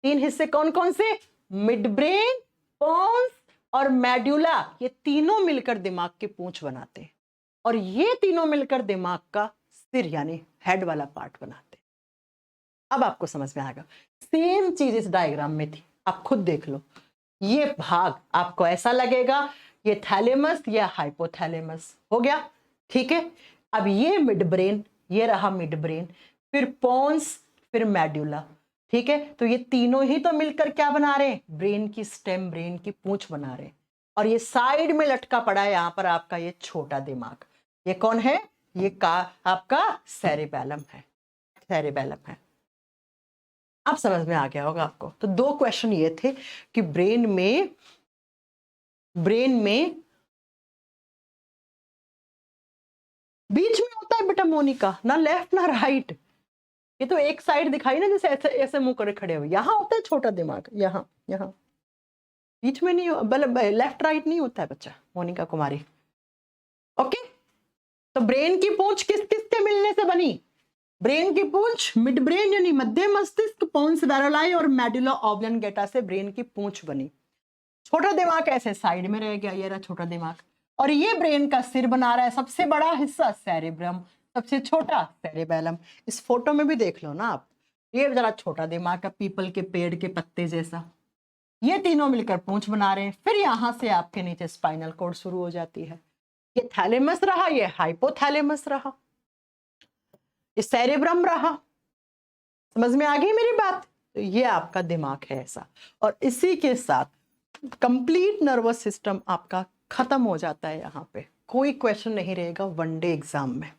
3 हिस्से कौन कौन से? मिड ब्रेन, पोन्स और मेडुला, ये तीनों मिलकर दिमाग की पूंछ बनाते हैं। और ये तीनों मिलकर दिमाग का सिर यानी हेड वाला पार्ट बनाते हैं। अब आपको समझ में आएगा, सेम चीज इस डायग्राम में थी, आप खुद देख लो। ये भाग आपको ऐसा लगेगा ये थैलेमस या हाइपोथैलेमस हो गया, ठीक है। अब ये मिड ब्रेन, ये रहा मिड ब्रेन, फिर पोन्स, फिर मेडुला, ठीक है। तो ये तीनों ही तो मिलकर क्या बना रहे हैं? ब्रेन की स्टेम, ब्रेन की पूंछ बना रहे हैं। और ये साइड में लटका पड़ा है यहां पर आपका ये छोटा दिमाग, ये कौन है? ये का आपका सेरेबेलम है, सेरेबेलम है। अब समझ में आ गया होगा आपको। तो 2 क्वेश्चन ये थे कि ब्रेन में बीच में होता है बेटा मोनिका, ना लेफ्ट ना राइट। ये तो एक साइड दिखाई ना, जैसे ऐसे ऐसे मुंह करे खड़े हुए, यहाँ होता है छोटा दिमाग, यहाँ यहाँ बीच में नहीं, मतलब लेफ्ट राइट नहीं होता है बच्चा, मोनिका कुमारी। ओके, तो ब्रेन की पूंछ किस किस से मिलने से बनी? ब्रेन की पूंछ मिड ब्रेन यानी मध्य मस्तिष्क, पोन्स वेरोलाई और मेडुला ऑब्लंगेटा से ब्रेन की पूंछ बनी। छोटा दिमाग ऐसे साइड में रह गया, ये रहा छोटा दिमाग। और ये ब्रेन का सिर बना रहा है, सबसे बड़ा हिस्सा सेरेब्रम, सबसे छोटा सेरेबेलम। इस फोटो में भी देख लो ना आप, ये जरा छोटा दिमाग का पीपल के पेड़ के पत्ते जैसा, ये तीनों मिलकर पूंछ बना रहे हैं। फिर यहां से आपके नीचे स्पाइनल कॉर्ड शुरू हो जाती है। ये थैलेमस रहा, ये हाइपोथैलेमस रहा, ये सेरेब्रम रहा। समझ में आ गई मेरी बात? तो ये आपका दिमाग है ऐसा। और इसी के साथ कंप्लीट नर्वस सिस्टम आपका खत्म हो जाता है। यहाँ पे कोई क्वेश्चन नहीं रहेगा वनडे एग्जाम में।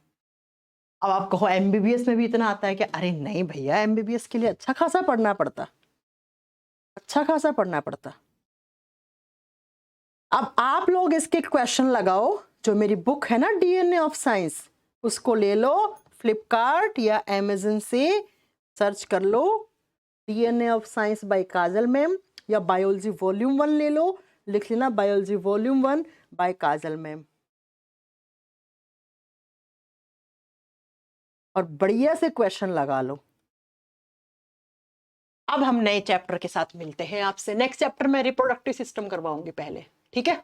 अब आप कहो एमबीबीएस में भी इतना आता है कि अरे नहीं भैया, एमबीबीएस के लिए अच्छा खासा पढ़ना पड़ता, अच्छा खासा पढ़ना पड़ता। अब आप लोग इसके क्वेश्चन लगाओ, जो मेरी बुक है ना डीएनए ऑफ साइंस, उसको ले लो, फ्लिपकार्ट या अमेज़न से सर्च कर लो DNA of science by Kajal ma'am, या बायोलॉजी वॉल्यूम 1 ले लो, लिख लेना biology volume 1 by Kajal ma'am, और बढ़िया से क्वेश्चन लगा लो। अब हम नए चैप्टर के साथ मिलते हैं आपसे। नेक्स्ट चैप्टर में रिप्रोडक्टिव सिस्टम करवाऊंगी पहले, ठीक है।